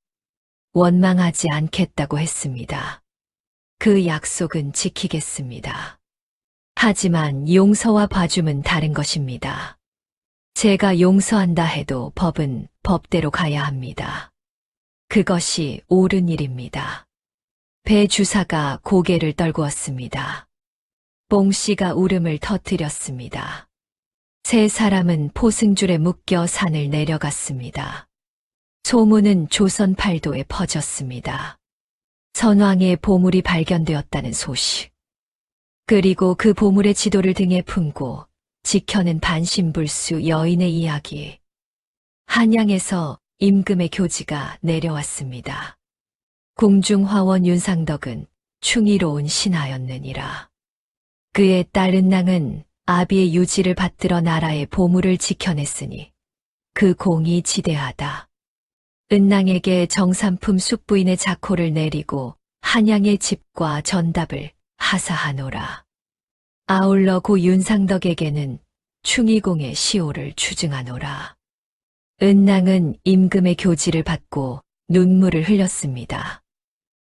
원망하지 않겠다고 했습니다. 그 약속은 지키겠습니다. 하지만 용서와 봐줌은 다른 것입니다. 제가 용서한다 해도 법은 법대로 가야 합니다. 그것이 옳은 일입니다. 배 주사가 고개를 떨구었습니다. 뽕씨가 울음을 터뜨렸습니다. 세 사람은 포승줄에 묶여 산을 내려갔습니다. 소문은 조선 팔도에 퍼졌습니다. 선왕의 보물이 발견되었다는 소식. 그리고 그 보물의 지도를 등에 품고 지켜낸 반신불수 여인의 이야기. 한양에서 임금의 교지가 내려왔습니다. 궁중화원 윤상덕은 충의로운 신하였느니라. 그의 딸 은낭은 아비의 유지를 받들어 나라의 보물을 지켜냈으니 그 공이 지대하다. 은낭에게 정삼품 숙부인의 자코를 내리고 한양의 집과 전답을 하사하노라. 아울러 고 윤상덕에게는 충의공의 시호를 추증하노라. 은낭은 임금의 교지를 받고 눈물을 흘렸습니다.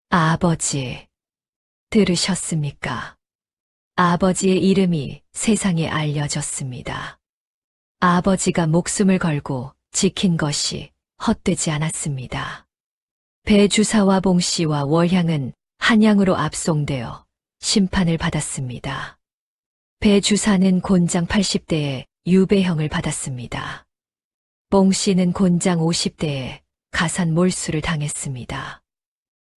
아버지, 들으셨습니까? 아버지의 이름이 세상에 알려졌습니다. 아버지가 목숨을 걸고 지킨 것이 헛되지 않았습니다. 배 주사와 봉씨와 월향은 한양으로 압송되어 심판을 받았습니다. 배 주사는 곤장 80대에 유배형을 받았습니다. 봉씨는 곤장 50대에 가산 몰수를 당했습니다.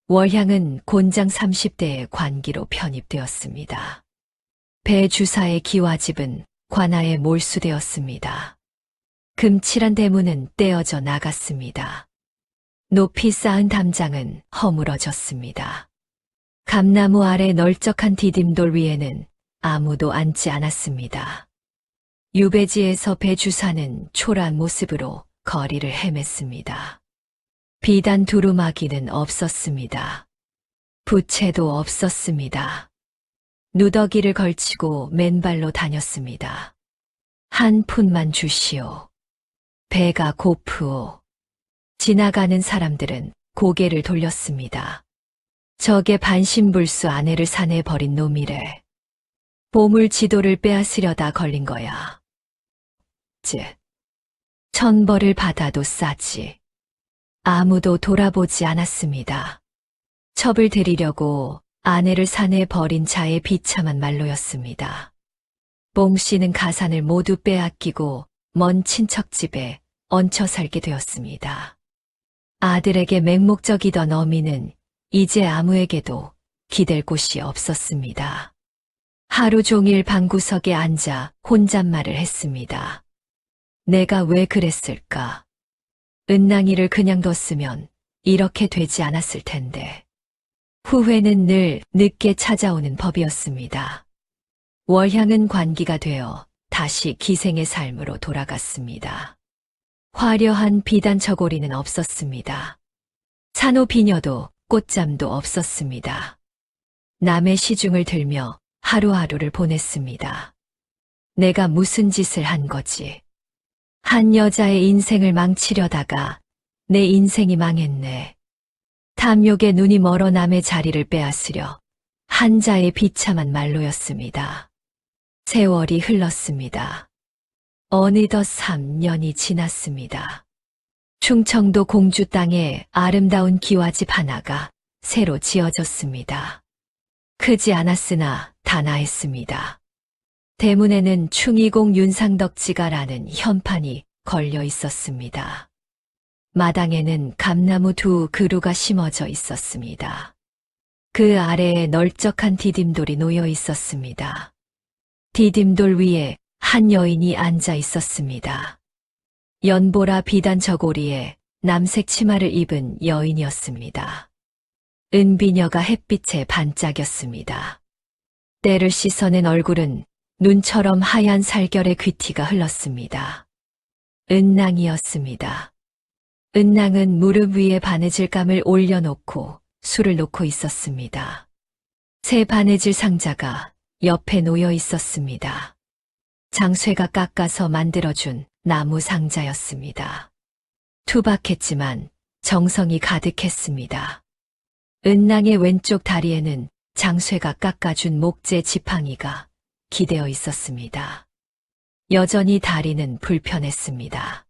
월향은 곤장 30대에 관기로 편입되었습니다. 배 주사의 기와집은 관아에 몰수되었습니다. 금칠한 대문은 떼어져 나갔습니다. 높이 쌓은 담장은 허물어졌습니다. 감나무 아래 널쩍한 디딤돌 위에는 아무도 앉지 않았습니다. 유배지에서 배 주사는 초라한 모습으로 거리를 헤맸습니다. 비단 두루마기는 없었습니다. 부채도 없었습니다. 누더기를 걸치고 맨발로 다녔습니다. 한 푼만 주시오. 배가 고프오. 지나가는 사람들은 고개를 돌렸습니다. 저게 반신불수 아내를 산에 버린 놈이래. 보물 지도를 빼앗으려다 걸린 거야. 즉, 1000벌을 받아도 싸지. 아무도 돌아보지 않았습니다. 첩을 들이려고 아내를 산에 버린 자의 비참한 말로였습니다. 봉씨는 가산을 모두 빼앗기고 먼 친척집에 얹혀 살게 되었습니다. 아들에게 맹목적이던 어미는 이제 아무에게도 기댈 곳이 없었습니다. 하루 종일 방구석에 앉아 혼잣말을 했습니다. 내가 왜 그랬을까? 은낭이를 그냥 뒀으면 이렇게 되지 않았을 텐데. 후회는 늘 늦게 찾아오는 법이었습니다. 월향은 관기가 되어 다시 기생의 삶으로 돌아갔습니다. 화려한 비단 저고리는 없었습니다. 산호비녀도 꽃잠도 없었습니다. 남의 시중을 들며 하루하루를 보냈습니다. 내가 무슨 짓을 한 거지? 한 여자의 인생을 망치려다가 내 인생이 망했네. 탐욕에 눈이 멀어 남의 자리를 빼앗으려 한 자의 비참한 말로였습니다. 세월이 흘렀습니다. 어느덧 3년이 지났습니다. 충청도 공주 땅에 아름다운 기와집 하나가 새로 지어졌습니다. 크지 않았으나 단아했습니다. 대문에는 충의공 윤상덕지가라는 현판이 걸려 있었습니다. 마당에는 감나무 2그루가 심어져 있었습니다. 그 아래에 널쩍한 디딤돌이 놓여 있었습니다. 디딤돌 위에 한 여인이 앉아 있었습니다. 연보라 비단 저고리에 남색 치마를 입은 여인이었습니다. 은비녀가 햇빛에 반짝였습니다. 때를 씻어낸 얼굴은 눈처럼 하얀 살결의 귀티가 흘렀습니다. 은낭이었습니다. 은낭은 무릎 위에 바느질감을 올려놓고 술을 놓고 있었습니다. 새 바느질 상자가 옆에 놓여 있었습니다. 장쇠가 깎아서 만들어준 나무 상자였습니다. 투박했지만 정성이 가득했습니다. 은낭의 왼쪽 다리에는 장쇠가 깎아준 목재 지팡이가 기대어 있었습니다. 여전히 다리는 불편했습니다.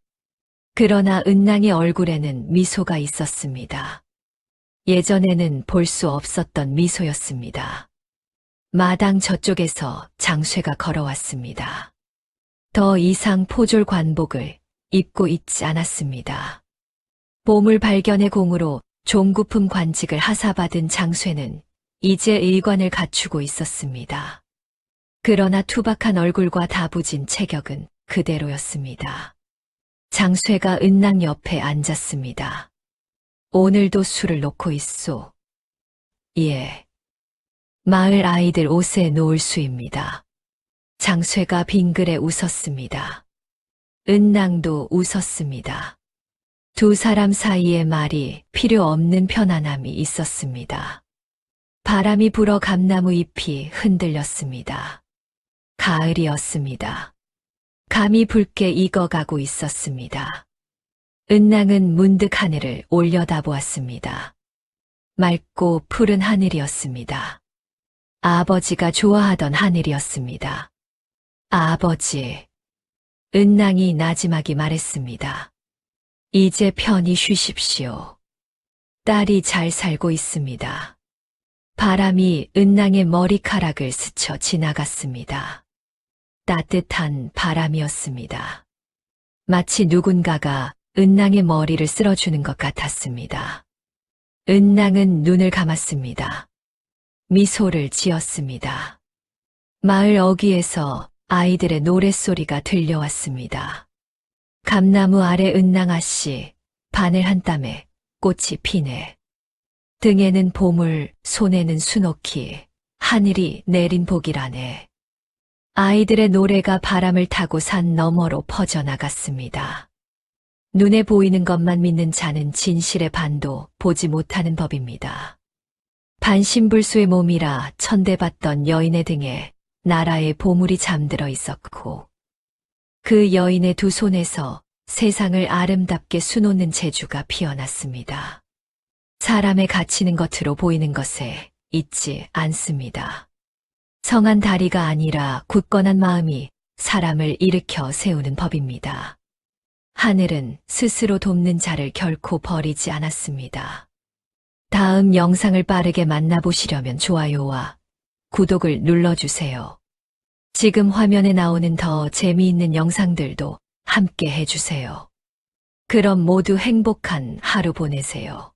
그러나 은낭의 얼굴에는 미소가 있었습니다. 예전에는 볼 수 없었던 미소였습니다. 마당 저쪽에서 장쇠가 걸어왔습니다. 더 이상 포졸 관복을 입고 있지 않았습니다. 보물 발견의 공으로 종구품 관직을 하사받은 장쇠는 이제 의관을 갖추고 있었습니다. 그러나 투박한 얼굴과 다부진 체격은 그대로였습니다. 장쇠가 은낭 옆에 앉았습니다. 오늘도 술을 놓고 있소. 예. 마을 아이들 옷에 놓을 수입니다. 장쇠가 빙그레 웃었습니다. 은낭도 웃었습니다. 두 사람 사이에 말이 필요 없는 편안함이 있었습니다. 바람이 불어 감나무 잎이 흔들렸습니다. 가을이었습니다. 감이 붉게 익어가고 있었습니다. 은낭은 문득 하늘을 올려다보았습니다. 맑고 푸른 하늘이었습니다. 아버지가 좋아하던 하늘이었습니다. 아버지. 은낭이 나지막이 말했습니다. 이제 편히 쉬십시오. 딸이 잘 살고 있습니다. 바람이 은낭의 머리카락을 스쳐 지나갔습니다. 따뜻한 바람이었습니다. 마치 누군가가 은낭의 머리를 쓸어주는 것 같았습니다. 은낭은 눈을 감았습니다. 미소를 지었습니다. 마을 어귀에서 아이들의 노랫소리가 들려왔습니다. 감나무 아래 은낭아씨, 바늘 한 땀에 꽃이 피네. 등에는 보물, 손에는 수놓기, 하늘이 내린 복이라네. 아이들의 노래가 바람을 타고 산 너머로 퍼져나갔습니다. 눈에 보이는 것만 믿는 자는 진실의 반도 보지 못하는 법입니다. 반신불수의 몸이라 천대받던 여인의 등에 나라의 보물이 잠들어 있었고 그 여인의 두 손에서 세상을 아름답게 수놓는 재주가 피어났습니다. 사람의 갇히는 겉으로 보이는 것에 있지 않습니다. 성한 다리가 아니라 굳건한 마음이 사람을 일으켜 세우는 법입니다. 하늘은 스스로 돕는 자를 결코 버리지 않았습니다. 다음 영상을 빠르게 만나보시려면 좋아요와 구독을 눌러주세요. 지금 화면에 나오는 더 재미있는 영상들도 함께 해주세요. 그럼 모두 행복한 하루 보내세요.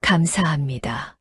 감사합니다.